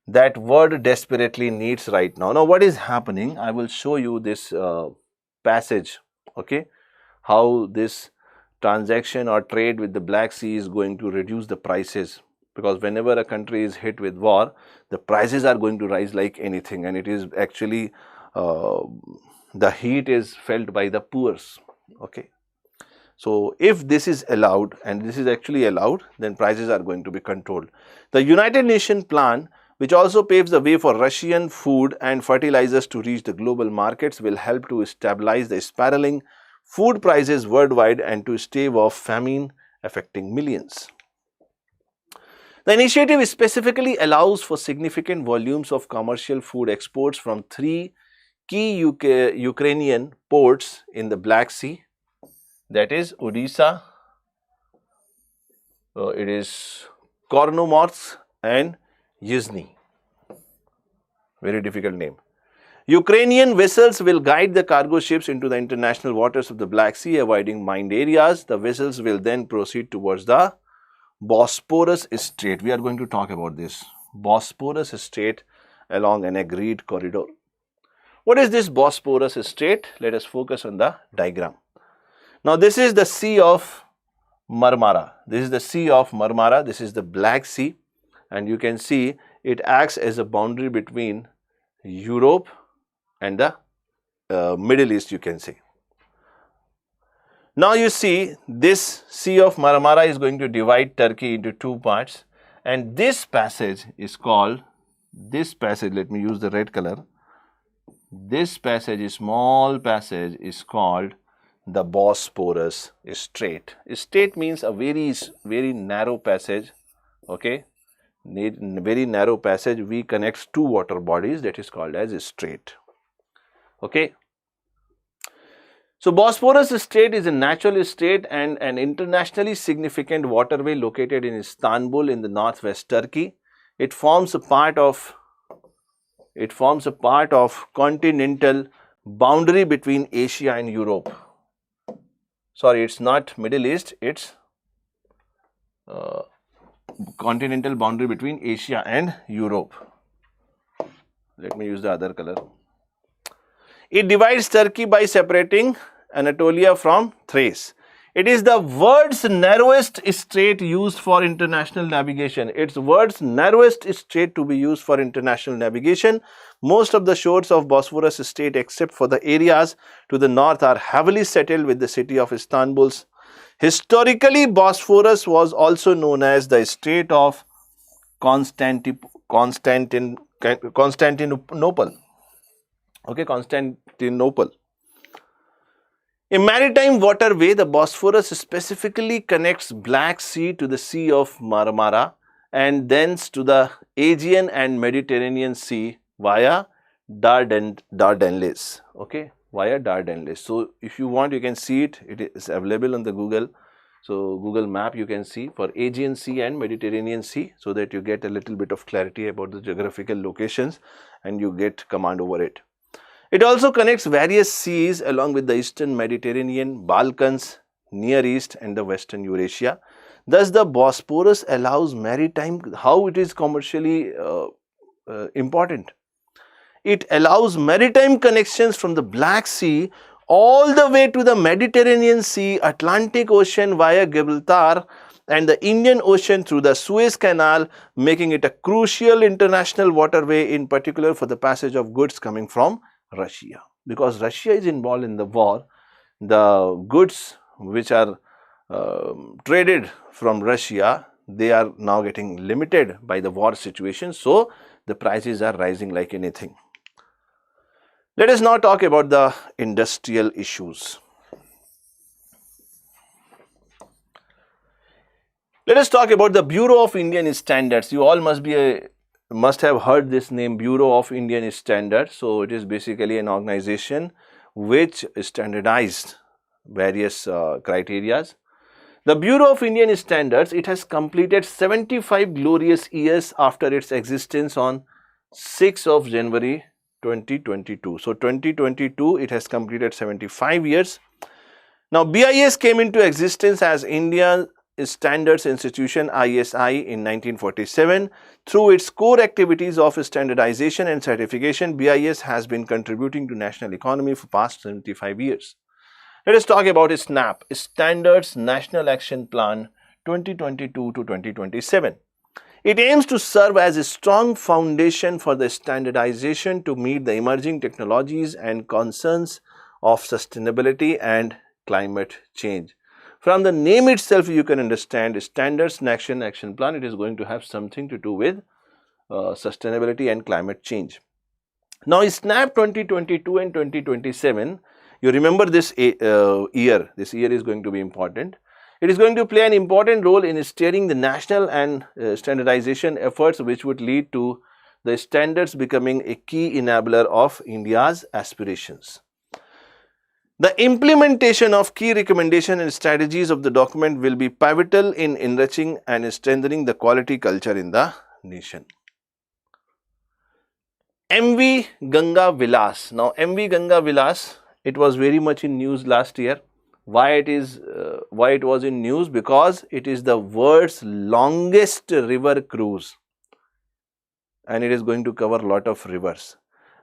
that world desperately needs right now. Now, what is happening? I will show you this passage, okay, how this transaction or trade with the Black Sea is going to reduce the prices, because whenever a country is hit with war, the prices are going to rise like anything, and it is actually the heat is felt by the poor. Okay, so if this is allowed, and this is actually allowed, then prices are going to be controlled. The United Nations plan, which also paves the way for Russian food and fertilizers to reach the global markets, will help to stabilize the spiraling food prices worldwide and to stave off famine affecting millions. The initiative specifically allows for significant volumes of commercial food exports from 3 key Ukrainian ports in the Black Sea, that is Odessa, it is Kornomorsk and Yuzhny. Very difficult name. Ukrainian vessels will guide the cargo ships into the international waters of the Black Sea, avoiding mined areas. The vessels will then proceed towards the Bosporus Strait. We are going to talk about this. Bosporus Strait along an agreed corridor. What is this Bosporus Strait? Let us focus on the diagram. Now, this is the Sea of Marmara. This is the Sea of Marmara. This is the Black Sea. And you can see it acts as a boundary between Europe and the Middle East, you can say. Now, you see this Sea of Marmara is going to divide Turkey into 2 parts, and this passage is called, let me use the red color. This passage, a small passage, is called the Bosporus Strait. Strait means a very narrow passage, okay. Very narrow passage, we connects 2 water bodies, that is called as a strait. Okay. So, Bosporus Strait is a natural strait and an internationally significant waterway located in Istanbul in the northwest Turkey. It forms a part of continental boundary between Asia and Europe. Sorry, it's not Middle East, it's continental boundary between Asia and Europe. Let me use the other color. It divides Turkey by separating Anatolia from Thrace. It is the world's narrowest strait used for international navigation. It's world's narrowest strait to be used for international navigation. Most of the shores of Bosphorus Strait, except for the areas to the north, are heavily settled with the city of Istanbul. Historically, Bosphorus was also known as the Strait of Constantinople. Okay, Constantinople. A maritime waterway, the Bosphorus specifically connects Black Sea to the Sea of Marmara and thence to the Aegean and Mediterranean Sea via Dardanelles. Okay, via Dardanelles. So, if you want, you can see it. It is available on the Google. So, Google map you can see for Aegean Sea and Mediterranean Sea, so that you get a little bit of clarity about the geographical locations and you get command over it. It also connects various seas along with the Eastern Mediterranean, Balkans, Near East and the Western Eurasia. Thus, the Bosporus allows maritime, how it is commercially important. It allows maritime connections from the Black Sea all the way to the Mediterranean Sea, Atlantic Ocean via Gibraltar, and the Indian Ocean through the Suez Canal, making it a crucial international waterway, in particular for the passage of goods coming from Russia. Because Russia is involved in the war, the goods which are traded from Russia, they are now getting limited by the war situation, so the prices are rising like anything. Let us now talk about the industrial issues. Let us talk about the Bureau of Indian Standards. You all must have heard this name, Bureau of Indian Standards. So it is basically an organization which standardized various criteria. The Bureau of Indian Standards, it has completed 75 glorious years after its existence on 6th of January 2022. So 2022, it has completed 75 years. Now BIS came into existence as Indian Standards Institution ISI in 1947. Through its core activities of standardization and certification, BIS has been contributing to national economy for past 75 years. Let us talk about SNAP, Standards National Action Plan 2022 to 2027. It aims to serve as a strong foundation for the standardization to meet the emerging technologies and concerns of sustainability and climate change. From the name itself, you can understand Standards National Action Plan, it is going to have something to do with sustainability and climate change. Now, SNAP 2022 and 2027, you remember this year is going to be important. It is going to play an important role in steering the national and standardization efforts, which would lead to the standards becoming a key enabler of India's aspirations. The implementation of key recommendations and strategies of the document will be pivotal in enriching and strengthening the quality culture in the nation. MV Ganga Vilas. Now, MV Ganga Vilas, it was very much in news last year. Why it was in news? Because it is the world's longest river cruise, and it is going to cover a lot of rivers,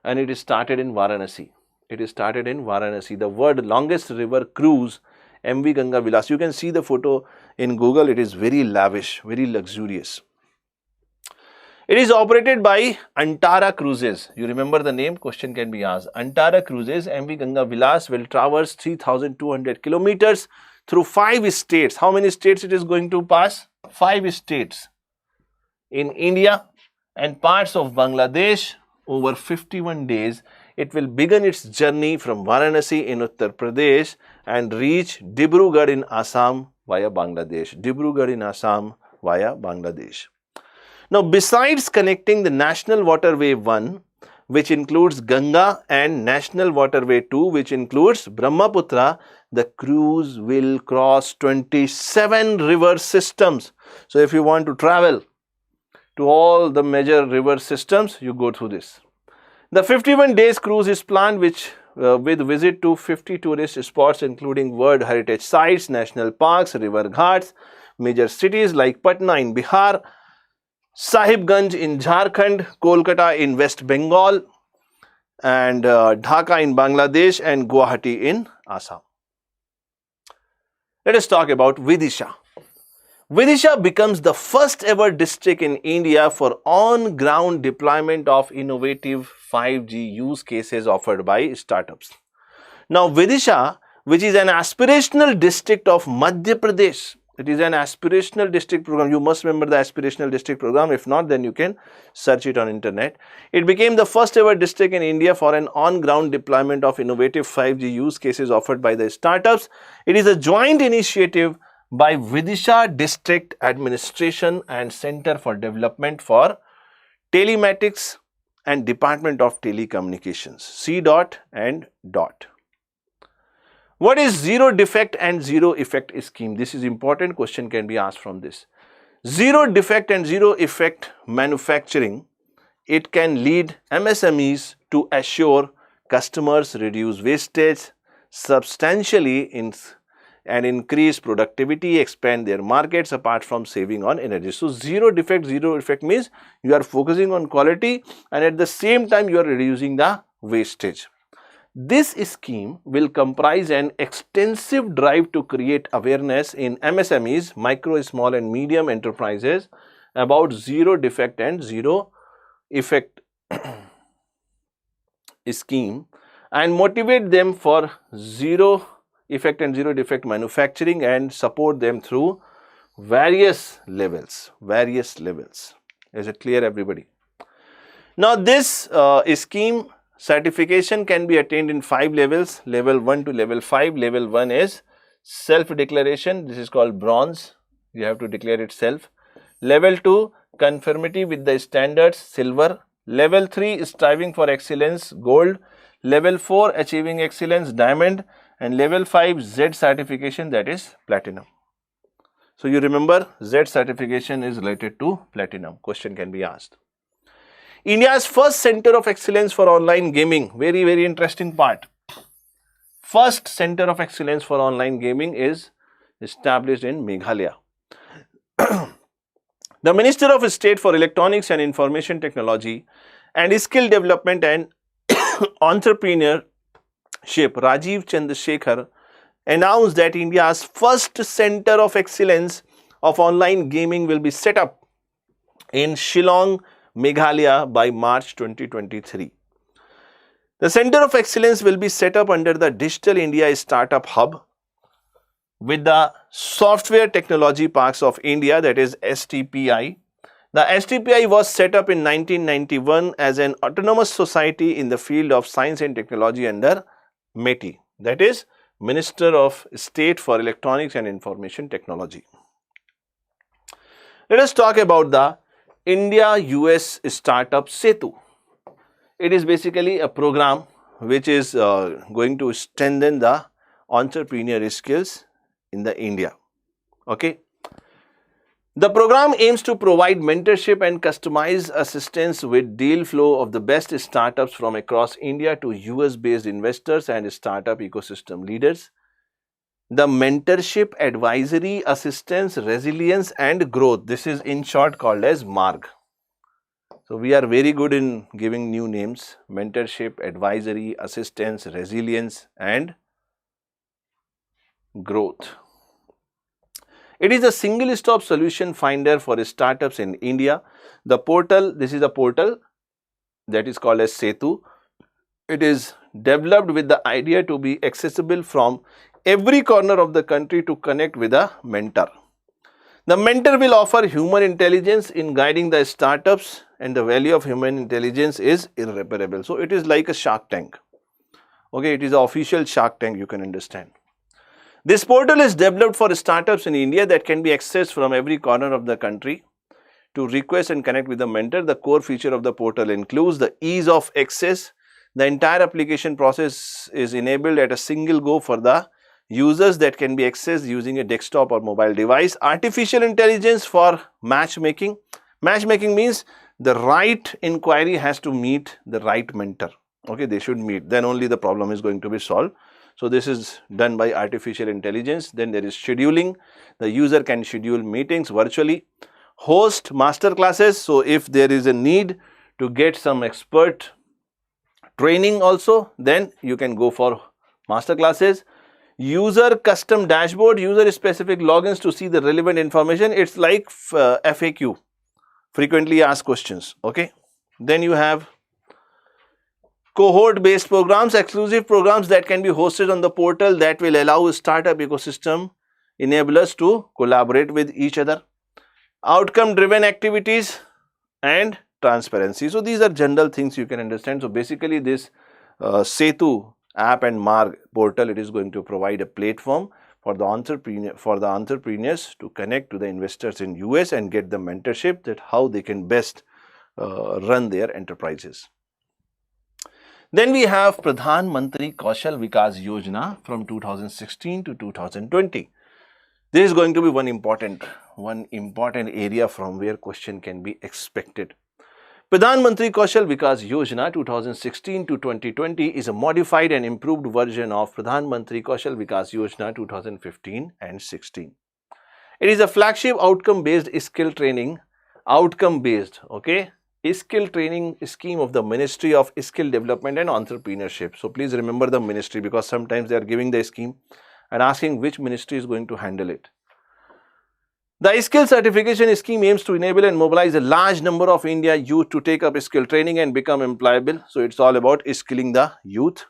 and it is started in Varanasi. The world's longest river cruise, MV Ganga Vilas. You can see the photo in Google. It is very lavish, very luxurious. It is operated by Antara Cruises. You remember the name? Question can be asked. Antara Cruises, MV Ganga Vilas will traverse 3,200 kilometers through 5 states. How many states it is going to pass? 5 states in India and parts of Bangladesh over 51 days. It will begin its journey from Varanasi in Uttar Pradesh and reach Dibrugarh in Assam via Bangladesh. Now, besides connecting the National Waterway 1, which includes Ganga, and National Waterway 2, which includes Brahmaputra, the cruise will cross 27 river systems. So, if you want to travel to all the major river systems, you go through this. The 51 days cruise is planned with visit to 50 tourist spots, including World Heritage Sites, national parks, river ghats, major cities like Patna in Bihar, Sahibganj in Jharkhand, Kolkata in West Bengal, and Dhaka in Bangladesh, and Guwahati in Assam. Let us talk about Vidisha. Vidisha becomes the first ever district in India for on-ground deployment of innovative 5G use cases offered by startups. Now, Vidisha, which is an aspirational district of Madhya Pradesh, it is an aspirational district program. You must remember the aspirational district program. If not, then you can search it on internet. It became the first ever district in India for an on-ground deployment of innovative 5G use cases offered by the startups. It is a joint initiative by Vidisha District Administration and Center for Development for Telematics and Department of Telecommunications, C.DOT and DOT. What is zero defect and zero effect scheme? This is important. Question can be asked from this. Zero defect and zero effect manufacturing, it can lead MSMEs to assure customers reduce wastage substantially and increase productivity, expand their markets apart from saving on energy. So, zero defect, zero effect means you are focusing on quality and at the same time you are reducing the wastage. This scheme will comprise an extensive drive to create awareness in MSMEs, micro, small and medium enterprises about zero defect and zero effect scheme and motivate them for zero effect and zero defect manufacturing and support them through various levels. Is it clear, everybody? Now this scheme certification can be attained in 5 levels, level 1 to level 5. Level 1 is self-declaration, this is called bronze, you have to declare it self. Level 2, conformity with the standards, silver. Level 3 is striving for excellence, gold. Level 4, achieving excellence, diamond. And level 5, Z certification, that is platinum. So you remember, Z certification is related to platinum. Question can be asked. India's first center of excellence for online gaming, very interesting part. First center of excellence for online gaming is established in Meghalaya. The Minister of State for Electronics and Information Technology and Skill Development and Entrepreneurship, Rajiv Chandrasekhar, announced that India's first center of excellence of online gaming will be set up in Shillong, Meghalaya by March 2023. The Center of Excellence will be set up under the Digital India Startup Hub with the Software Technology Parks of India, that is STPI. The STPI was set up in 1991 as an autonomous society in the field of science and technology under METI, that is Minister of State for Electronics and Information Technology. Let us talk about the India-US Startup Setu. It is basically a program which is going to strengthen the entrepreneurial skills in the India. Okay. The program aims to provide mentorship and customized assistance with deal flow of the best startups from across India to US-based investors and startup ecosystem leaders. The mentorship, advisory, assistance, resilience and growth, this is in short called as MARG. So we are very good in giving new names: mentorship, advisory, assistance, resilience and growth. It is a single stop solution finder for startups in India. The portal, this is a portal that is called as Setu. It is developed with the idea to be accessible from every corner of the country to connect with a mentor. The mentor will offer human intelligence in guiding the startups, and the value of human intelligence is irreparable. So it is like a Shark Tank. Okay, it is an official Shark Tank, you can understand. This portal is developed for startups in India that can be accessed from every corner of the country. To request and connect with the mentor, the core feature of the portal includes the ease of access. The entire application process is enabled at a single go for the users that can be accessed using a desktop or mobile device. Artificial intelligence for matchmaking. Matchmaking means the right inquiry has to meet the right mentor. Okay, they should meet, then only the problem is going to be solved. So this is done by artificial intelligence. Then there is scheduling. The user can schedule meetings virtually. Host master classes. So if there is a need to get some expert training also, then you can go for master classes. User custom dashboard, user specific logins to see the relevant information. It's like FAQ, frequently asked questions. Okay. Then you have cohort based programs, exclusive programs that can be hosted on the portal that will allow startup ecosystem enablers to collaborate with each other. Outcome driven activities and transparency. So these are general things you can understand. So basically this Setu app and MARG portal, it is going to provide a platform for the entrepreneurs to connect to the investors in US and get the mentorship that how they can best run their enterprises. Then we have Pradhan Mantri Kaushal Vikas Yojana from 2016 to 2020. This is going to be one important area from where question can be expected. Pradhan Mantri Kaushal Vikas Yojana 2016 to 2020 is a modified and improved version of Pradhan Mantri Kaushal Vikas Yojana 2015 and 16. It is a flagship outcome based skill training, outcome based, okay, skill training scheme of the Ministry of Skill Development and Entrepreneurship. So please remember the ministry, because sometimes they are giving the scheme and asking which ministry is going to handle it. The skill certification scheme aims to enable and mobilize a large number of India youth to take up skill training and become employable. So it's all about skilling the youth.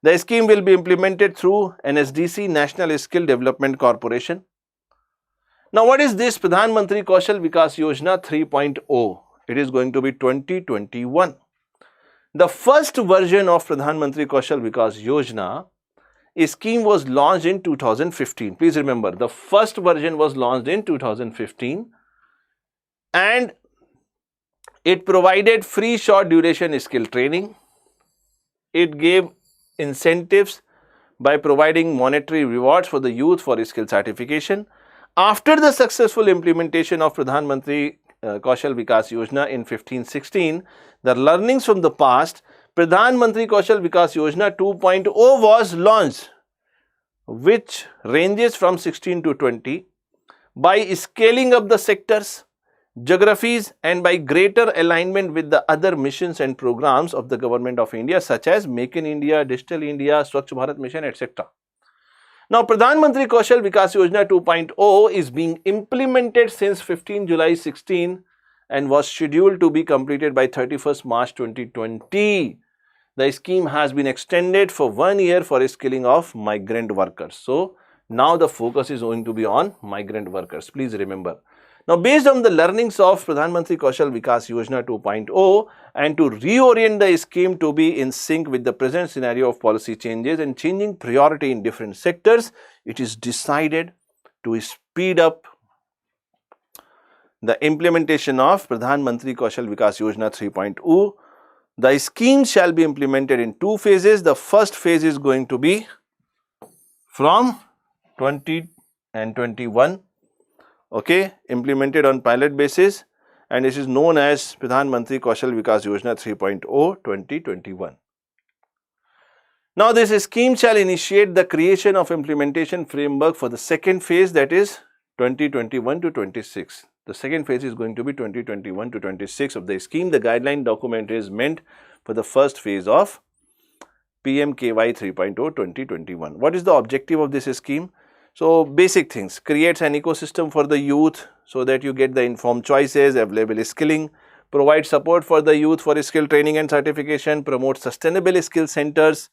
The scheme will be implemented through NSDC, National Skill Development Corporation. Now what is this Pradhan Mantri Kaushal Vikas Yojana 3.0? It is going to be 2021. The first version of Pradhan Mantri Kaushal Vikas Yojana scheme was launched in 2015. Please remember, the first version was launched in 2015 and it provided free short duration skill training. It gave incentives by providing monetary rewards for the youth for skill certification. After the successful implementation of Pradhan Mantri Kaushal Vikas Yojana in 15-16, the learnings from the past, Pradhan Mantri Kaushal Vikas Yojana 2.0 was launched, which ranges from 16 to 20 by scaling up the sectors, geographies and by greater alignment with the other missions and programs of the Government of India such as Make in India, Digital India, Swachh Bharat Mission, etc. Now, Pradhan Mantri Kaushal Vikas Yojana 2.0 is being implemented since 15 July 16 and was scheduled to be completed by 31st March 2020. The scheme has been extended for 1 year for skilling of migrant workers. So, now the focus is going to be on migrant workers. Please remember. Now, based on the learnings of Pradhan Mantri Kaushal Vikas Yojana 2.0 and to reorient the scheme to be in sync with the present scenario of policy changes and changing priority in different sectors, it is decided to speed up the implementation of Pradhan Mantri Kaushal Vikas Yojana 3.0. The scheme shall be implemented in 2 phases. The first phase is going to be from 20 and 21, okay, implemented on pilot basis, and this is known as Pradhan Mantri Kaushal Vikas Yojana 3.0 2021. Now, this scheme shall initiate the creation of implementation framework for the second phase, that is 2021 to 26. The second phase is going to be 2021 to 26 of the scheme. The guideline document is meant for the first phase of PMKY 3.0 2021. What is the objective of this scheme? So, basic things: creates an ecosystem for the youth so that you get the informed choices, available skilling, provide support for the youth for skill training and certification, promote sustainable skill centers,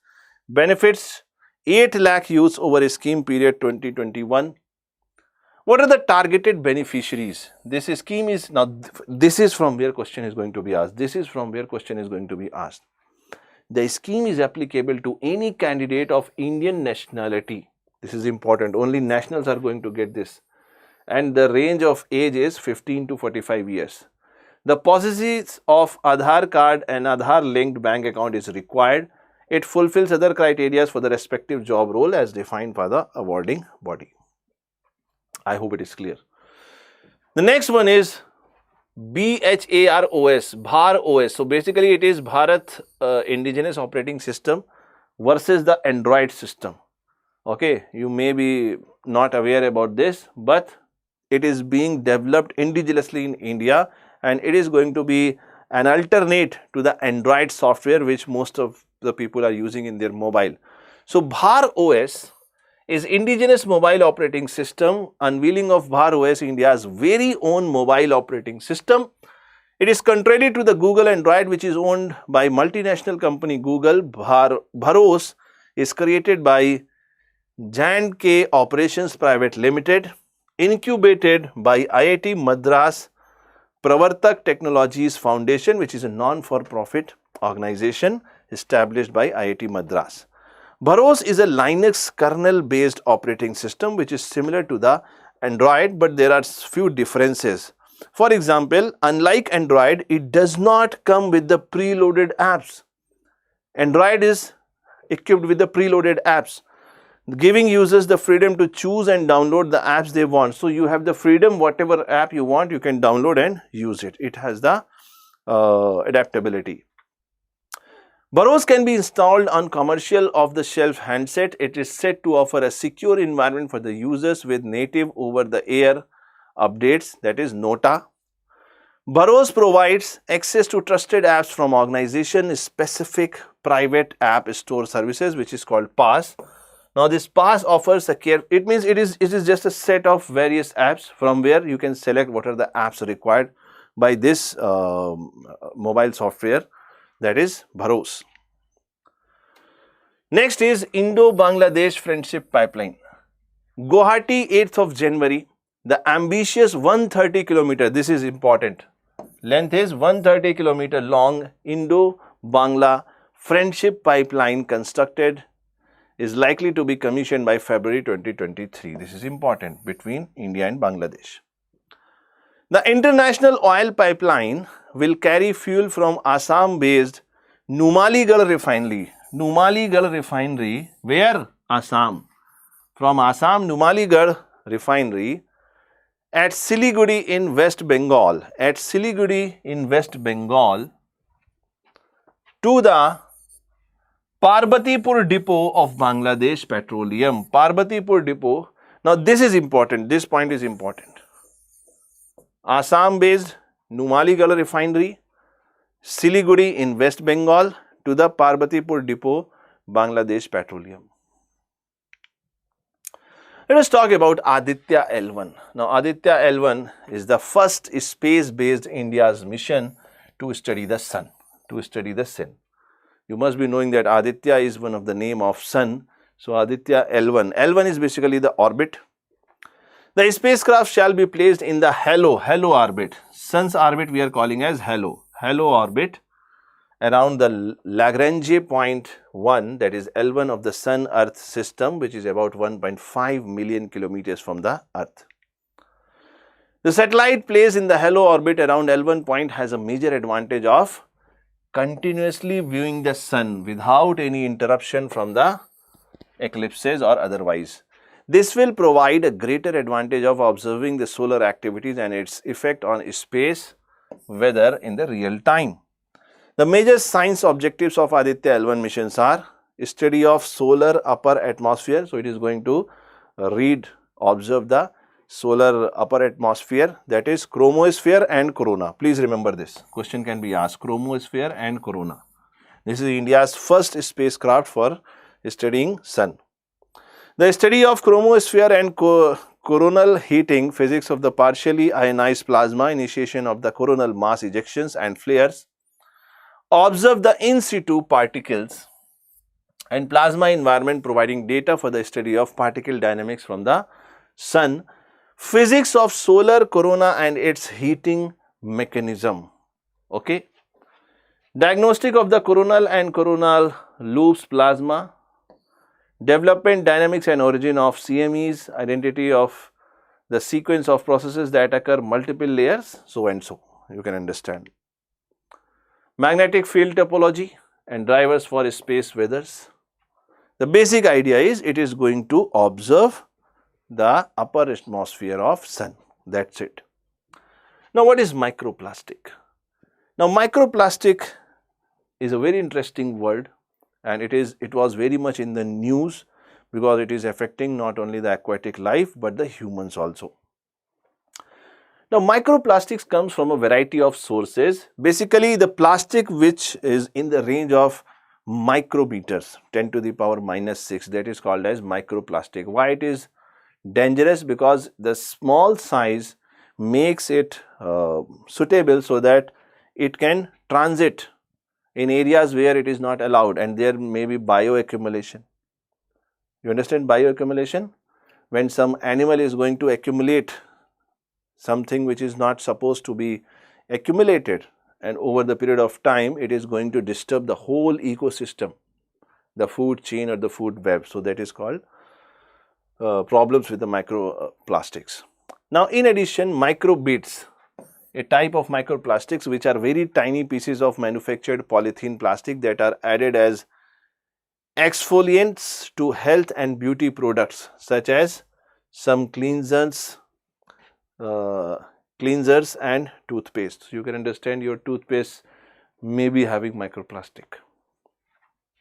benefits 8 lakh youths over a scheme period 2021. What are the targeted beneficiaries? This scheme is, now this is from where question is going to be asked. This is from where question is going to be asked. The scheme is applicable to any candidate of Indian nationality. This is important. Only nationals are going to get this. And the range of age is 15 to 45 years. The possessions of Aadhaar card and Aadhaar linked bank account is required. It fulfills other criteria for the respective job role as defined by the awarding body. I hope it is clear. The next one is BHAROS, BHAR-OS. So basically it is Bharat Indigenous Operating System versus the Android system. Okay, you may be not aware about this, but it is being developed indigenously in India and it is going to be an alternate to the Android software which most of the people are using in their mobile. So BHAR-OS is Indigenous Mobile Operating System, unveiling of BHAR-OS, India's very own mobile operating system. It is contrary to the Google Android, which is owned by multinational company Google. BHAR-OS is created by J&K Operations Private Limited, incubated by IIT Madras Pravartak Technologies Foundation, which is a non-for-profit organization established by IIT Madras. BHAR-OS is a Linux kernel-based operating system which is similar to the Android, but there are few differences. For example, unlike Android, it does not come with the preloaded apps. Android is equipped with the preloaded apps, giving users the freedom to choose and download the apps they want. So you have the freedom, whatever app you want, you can download and use it. It has the adaptability. BHAR-OS can be installed on commercial off-the-shelf handset. It is set to offer a secure environment for the users with native over-the-air updates, that is NOTA. BARC provides access to trusted apps from organization-specific private app store services, which is called PaaS. Now, this PaaS offers a care. It means it is just a set of various apps from where you can select what are the apps required by this mobile software, that is BARC. Next is Indo-Bangladesh Friendship Pipeline. Guwahati, 8th of January. The ambitious 130 km, this is important, length is 130 km long Indo-Bangla Friendship Pipeline constructed is likely to be commissioned by February 2023. This is important, between India and Bangladesh. The international oil pipeline will carry fuel from Assam-based Numaligarh refinery, where? Assam. From Assam Numaligarh refinery at Siliguri in West Bengal, to the Parbatipur depot of Bangladesh Petroleum. Parbatipur depot. Now this is important, this point is important. Assam based Numaligarh refinery, Siliguri in West Bengal to the Parbatipur depot, Bangladesh Petroleum. Let us talk about Aditya L1. Now, Aditya L1 is the first space-based India's mission to study the sun. You must be knowing that Aditya is one of the name of sun. So, Aditya L1. L1 is basically the orbit. The spacecraft shall be placed in the halo orbit. Sun's orbit we are calling as halo orbit around the Lagrange point 1, that is L1 of the Sun-Earth system, which is about 1.5 million kilometers from the Earth. The satellite placed in the halo orbit around L1 point has a major advantage of continuously viewing the sun without any interruption from the eclipses or otherwise. This will provide a greater advantage of observing the solar activities and its effect on space weather in the real time. The major science objectives of Aditya L1 missions are study of solar upper atmosphere. So, it is going to observe the solar upper atmosphere, that is chromosphere and corona. Please remember this. Question can be asked, chromosphere and corona. This is India's first spacecraft for studying sun. The study of chromosphere and coronal heating, physics of the partially ionized plasma, initiation of the coronal mass ejections and flares, observe the in situ particles and plasma environment, providing data for the study of particle dynamics from the sun, physics of solar corona and its heating mechanism. Okay. Diagnostic of the coronal and coronal loops plasma, development dynamics and origin of CMEs, identity of the sequence of processes that occur multiple layers, so and so, you can understand. Magnetic field topology and drivers for space weathers. The basic idea is it is going to observe the upper atmosphere of sun. That's it. Now, what is microplastic? Now, microplastic is a very interesting word, and it was very much in the news because it is affecting not only the aquatic life but the humans also. Now, microplastics comes from a variety of sources. Basically, the plastic which is in the range of micrometers, 10 to the power minus 6, that is called as microplastic. Why it is dangerous? Because the small size makes it suitable so that it can transit in areas where it is not allowed, and there may be bioaccumulation. You understand bioaccumulation? When some animal is going to accumulate something which is not supposed to be accumulated, and over the period of time it is going to disturb the whole ecosystem, the food chain or the food web. So, that is called problems with the microplastics. Now, in addition, microbeads, a type of microplastics which are very tiny pieces of manufactured polythene plastic that are added as exfoliants to health and beauty products such as some cleansers and toothpaste. You can understand your toothpaste may be having microplastic.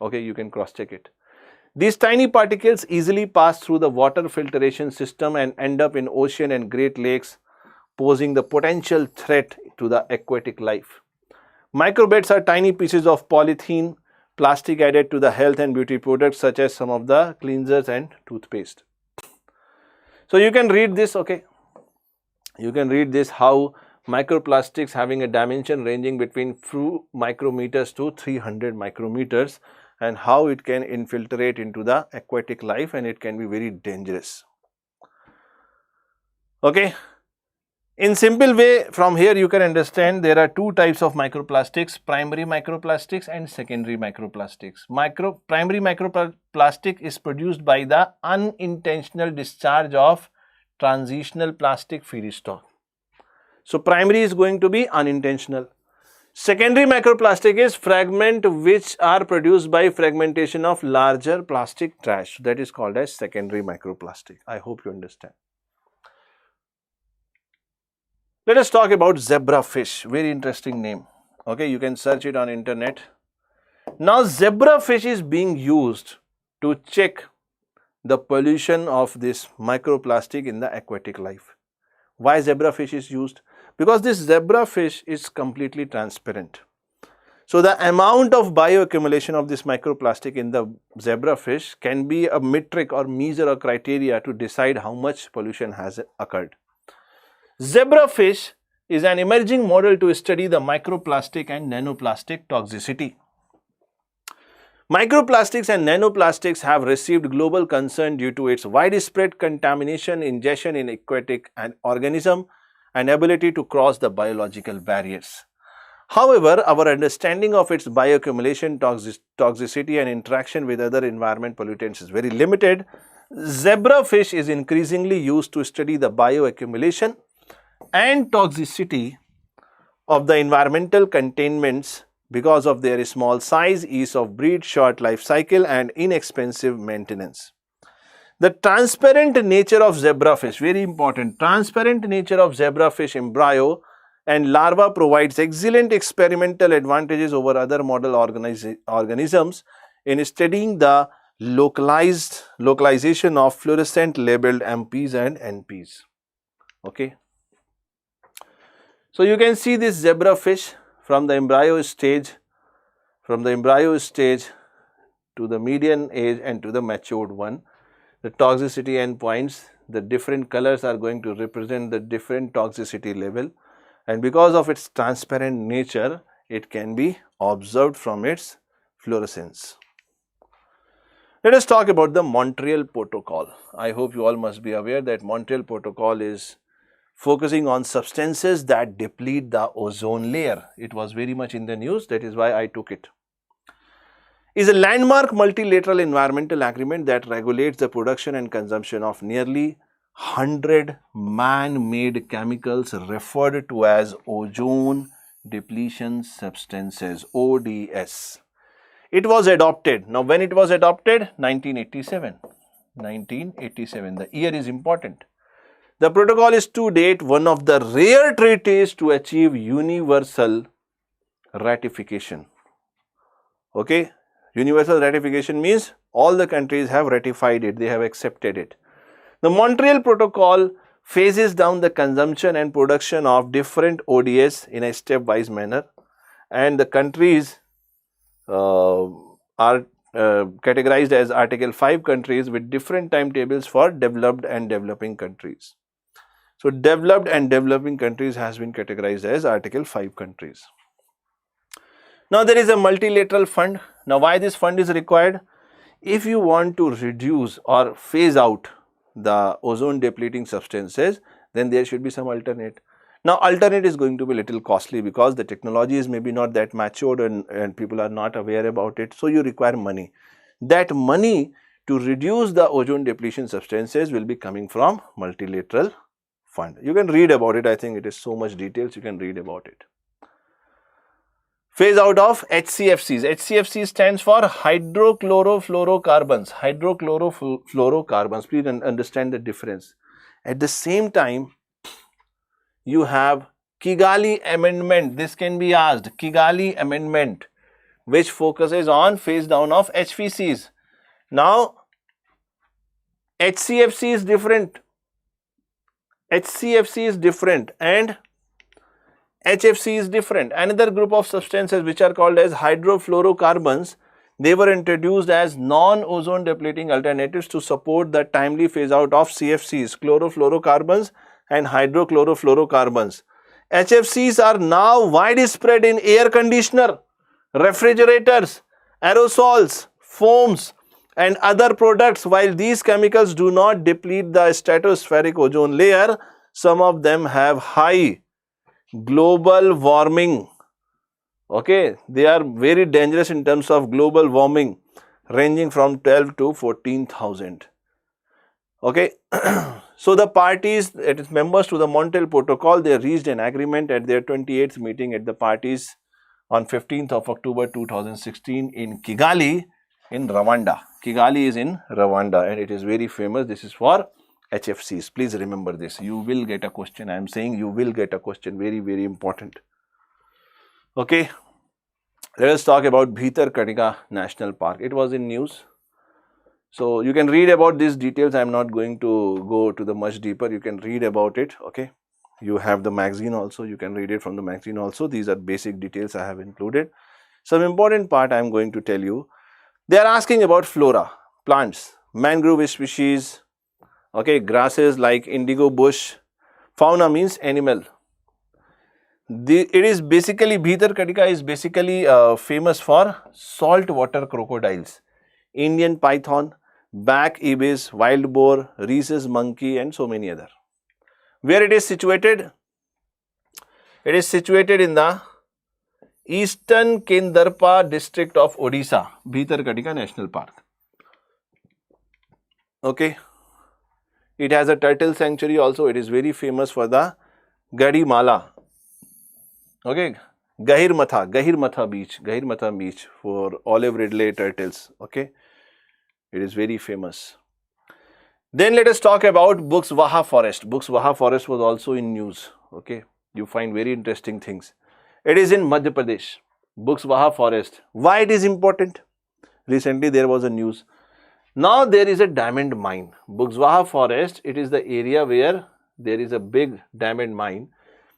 Okay, you can cross check it. These tiny particles easily pass through the water filtration system and end up in ocean and Great Lakes posing the potential threat to the aquatic life. Microbeads are tiny pieces of polythene plastic added to the health and beauty products such as some of the cleansers and toothpaste. So you can read this, okay. You can read this how microplastics having a dimension ranging between few micrometers to 300 micrometers and how it can infiltrate into the aquatic life and it can be very dangerous. Okay. In simple way, from here you can understand there are two types of microplastics, primary microplastics and secondary microplastics. Primary microplastic is produced by the unintentional discharge of transitional plastic feedstock. So primary is going to be unintentional. Secondary microplastic is fragment which are produced by fragmentation of larger plastic trash. That is called as secondary microplastic. I hope you understand. Let us talk about zebrafish, very interesting name. Okay, you can search it on internet. Now zebrafish is being used to check the pollution of this microplastic in the aquatic life. Why zebrafish is used? Because this zebrafish is completely transparent. So the amount of bioaccumulation of this microplastic in the zebrafish can be a metric or measure or criteria to decide how much pollution has occurred. Zebrafish is an emerging model to study the microplastic and nanoplastic toxicity. Microplastics and nanoplastics have received global concern due to its widespread contamination, ingestion in aquatic organism and ability to cross the biological barriers. However, our understanding of its bioaccumulation, toxicity and interaction with other environment pollutants is very limited. Zebrafish is increasingly used to study the bioaccumulation and toxicity of the environmental contaminants because of their small size, ease of breed, short life cycle and inexpensive maintenance. The transparent nature of zebrafish, very important, transparent nature of zebrafish embryo and larva provides excellent experimental advantages over other model organisms in studying the localization of fluorescent labeled MPs and NPs. Okay. So you can see this zebrafish from the embryo stage to the median age and to the matured one. The toxicity endpoints, the different colors are going to represent the different toxicity level and because of its transparent nature, it can be observed from its fluorescence. Let us talk about the Montreal Protocol. I hope you all must be aware that Montreal Protocol is focusing on substances that deplete the ozone layer. It was very much in the news, that is why I took it. Is a landmark multilateral environmental agreement that regulates the production and consumption of nearly 100 man-made chemicals referred to as ozone depletion substances, ODS. It was adopted. Now when it was adopted? 1987. 1987. The year is important. The protocol is to date one of the rare treaties to achieve universal ratification. Okay, universal ratification means all the countries have ratified it, they have accepted it. The Montreal Protocol phases down the consumption and production of different ODS in a stepwise manner and the countries are categorized as Article 5 countries with different timetables for developed and developing countries. So, developed and developing countries has been categorized as Article 5 countries. Now, there is a multilateral fund. Now, why this fund is required? If you want to reduce or phase out the ozone depleting substances, then there should be some alternate. Now, alternate is going to be little costly because the technology is maybe not that matured and people are not aware about it. So, you require money. That money to reduce the ozone depletion substances will be coming from multilateral fund. You can read about it. I think it is so much details, you can read about it. Phase out of HCFCs. HCFC stands for hydrochlorofluorocarbons. Hydrochlorofluorocarbons. Please understand the difference. At the same time, you have Kigali Amendment. This can be asked. Kigali Amendment, which focuses on phase down of HFCs. Now, HCFC is different. HCFC is different and HFC is different. Another group of substances which are called as hydrofluorocarbons, they were introduced as non-ozone depleting alternatives to support the timely phase out of CFCs, chlorofluorocarbons and hydrochlorofluorocarbons. HFCs are now widespread in air conditioner, refrigerators, aerosols, foams and other products. While these chemicals do not deplete the stratospheric ozone layer, some of them have high global warming. Okay, they are very dangerous in terms of global warming, ranging from 12 to 14,000. Okay, so the parties, it is members to the Montreal Protocol, they reached an agreement at their 28th meeting at the parties on 15th of October 2016 in Kigali in Rwanda. Kigali is in Rwanda and it is very famous. This is for HFCs. Please remember this. You will get a question. I am saying you will get a question. Very, very important. Okay. Let us talk about Bhitarkanika National Park. It was in news. So you can read about these details. I am not going to go to the much deeper. You can read about it. Okay. You have the magazine also. You can read it from the magazine also. These are basic details I have included. Some important part I am going to tell you. They are asking about flora, plants, mangrove species, okay, grasses like indigo bush. Fauna means animal. It is basically, Bhitarkanika is basically famous for saltwater crocodiles, Indian python, black ibis, wild boar, rhesus monkey and so many other. Where it is situated? It is situated in the Eastern Kendarpa district of Odisha, Bhitarkanika National Park. Okay. It has a turtle sanctuary also. It is very famous for the Gadimala. Okay. Gahirmatha beach for olive ridley turtles. Okay. It is very famous. Then let us talk about Buxwaha forest. Buxwaha forest was also in news. Okay. You find very interesting things. It is in Madhya Pradesh. Buxwaha forest. Why it is important? Recently there was a news. Now there is a diamond mine. Buxwaha forest, it is the area where there is a big diamond mine.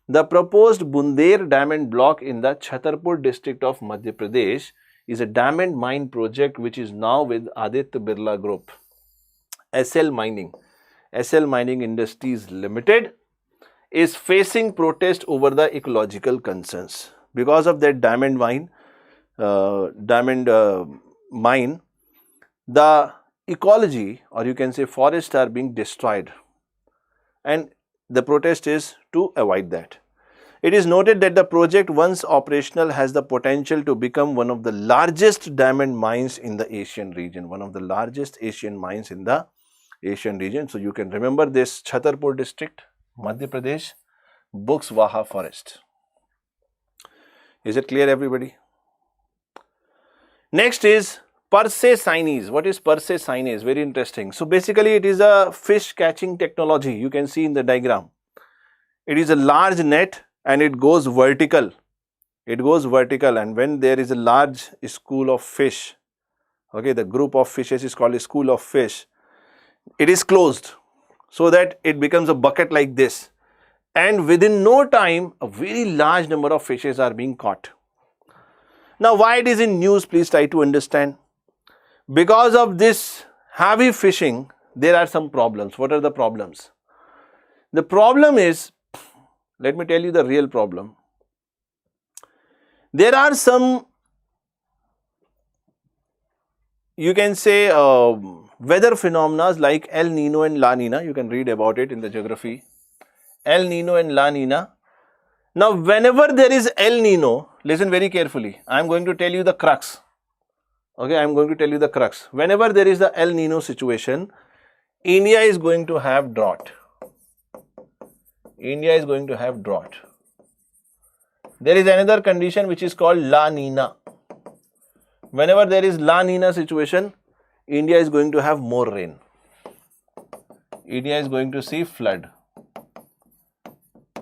The proposed Bunder diamond block in the Chhatarpur district of Madhya Pradesh is a diamond mine project which is now with Aditya Birla Group. SL Mining Industries Limited is facing protest over the ecological concerns. Because of that diamond mine, the ecology, or you can say forests, are being destroyed and the protest is to avoid that. It is noted that the project, once operational, has the potential to become one of the largest diamond mines in the Asian region. One of the largest Asian mines in the Asian region. So you can remember this Chhatarpur district, Madhya Pradesh, Buxwaha forest. Is it clear, everybody? Next is Persicines. What is Persicines? Very interesting. So basically it is a fish catching technology. You can see in the diagram. It is a large net and it goes vertical. It goes vertical, and when there is a large school of fish, okay, the group of fishes is called a school of fish. It is closed so that it becomes a bucket like this. And within no time, a very large number of fishes are being caught. Now, why it is in news, please try to understand. Because of this heavy fishing, there are some problems. What are the problems? The problem is, let me tell you the real problem. There are some, you can say, weather phenomena like El Nino and La Nina. You can read about it in the geography. El Nino and La Nina. Now, whenever there is El Nino, listen very carefully. I am going to tell you the crux. Okay, I am going to tell you the crux. Whenever there is the El Nino situation, India is going to have drought. India is going to have drought. There is another condition which is called La Nina. Whenever there is La Nina situation, India is going to have more rain. India is going to see flood.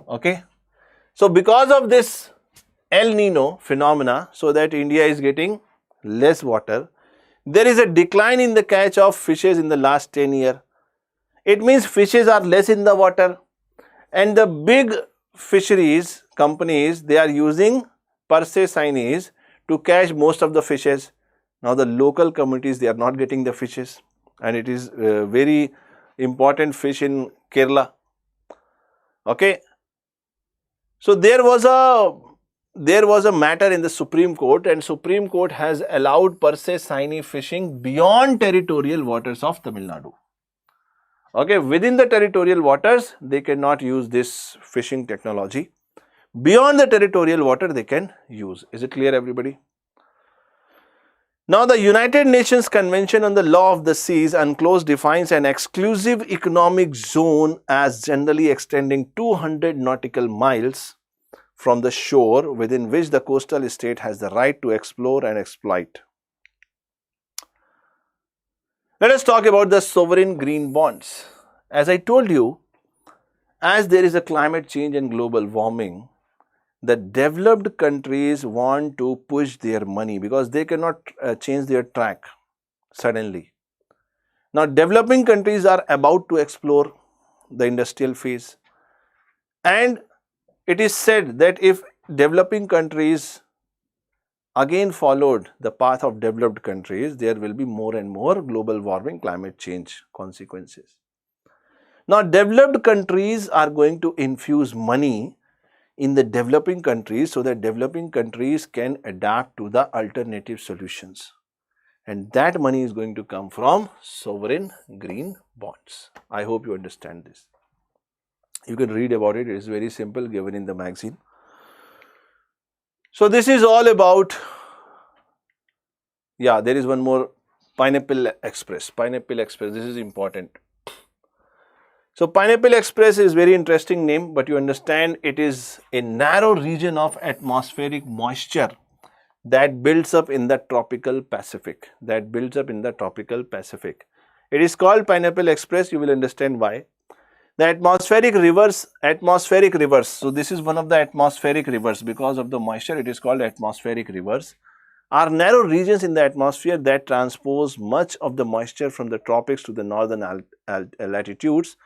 Okay. So because of this El Nino phenomena, so that India is getting less water, there is a decline in the catch of fishes in the last 10 years. It means fishes are less in the water. And the big fisheries companies, they are using Perseidae to catch most of the fishes. Now the local communities, they are not getting the fishes, and it is very important fish in Kerala. Okay. So there was a matter in the Supreme Court, and Supreme Court has allowed Perseidae fishing beyond territorial waters of Tamil Nadu. Okay, within the territorial waters, they cannot use this fishing technology. Beyond the territorial water, they can use. Is it clear, everybody? Now, the United Nations Convention on the Law of the Seas UNCLOS defines an exclusive economic zone as generally extending 200 nautical miles from the shore, within which the coastal state has the right to explore and exploit. Let us talk about the sovereign green bonds. As I told you, as there is a climate change and global warming, the developed countries want to push their money because they cannot change their track suddenly. Now, developing countries are about to explore the industrial phase, and it is said that if developing countries again followed the path of developed countries, there will be more and more global warming, climate change consequences. Now, developed countries are going to infuse money in the developing countries so that developing countries can adapt to the alternative solutions. And that money is going to come from sovereign green bonds. I hope you understand this. You can read about it. It is very simple, given in the magazine. So this is all about, yeah, there is one more, Pineapple Express. Pineapple Express, this is important. So Pineapple Express is very interesting name, but you understand it is a narrow region of atmospheric moisture that builds up in the tropical Pacific. It is called Pineapple Express. You will understand why. The atmospheric rivers, so this is one of the atmospheric rivers. Because of the moisture, it is called atmospheric rivers, are narrow regions in the atmosphere that transpose much of the moisture from the tropics to the northern latitudes.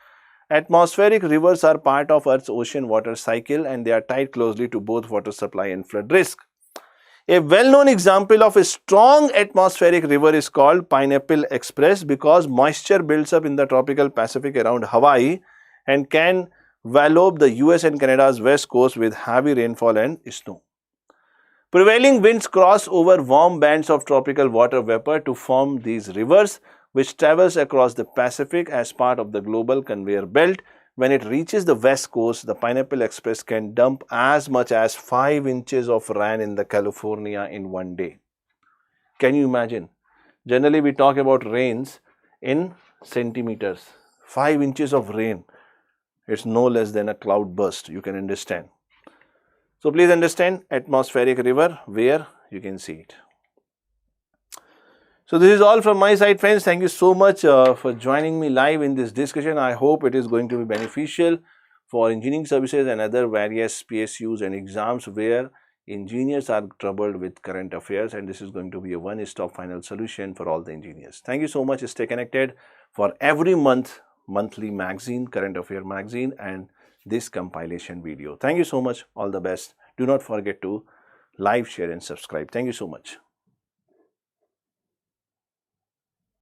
Atmospheric rivers are part of Earth's ocean water cycle, and they are tied closely to both water supply and flood risk. A well-known example of a strong atmospheric river is called Pineapple Express because moisture builds up in the tropical Pacific around Hawaii and can envelop the US and Canada's west coast with heavy rainfall and snow. Prevailing winds cross over warm bands of tropical water vapor to form these rivers, which travels across the Pacific as part of the global conveyor belt. When it reaches the west coast, the Pineapple Express can dump as much as 5 inches of rain in the California in one day. Can you imagine? Generally, we talk about rains in centimeters. 5 inches of rain. It's no less than a cloud burst. You can understand. So please understand, atmospheric river, where you can see it. So this is all from my side, friends. Thank you so much for joining me live in this discussion. I hope it is going to be beneficial for engineering services and other various PSUs and exams where engineers are troubled with current affairs, and this is going to be a one-stop final solution for all the engineers. Thank you so much. Stay connected for every monthly magazine, current affair magazine, and this compilation video. Thank you so much. All the best. Do not forget to like, share and subscribe. Thank you so much.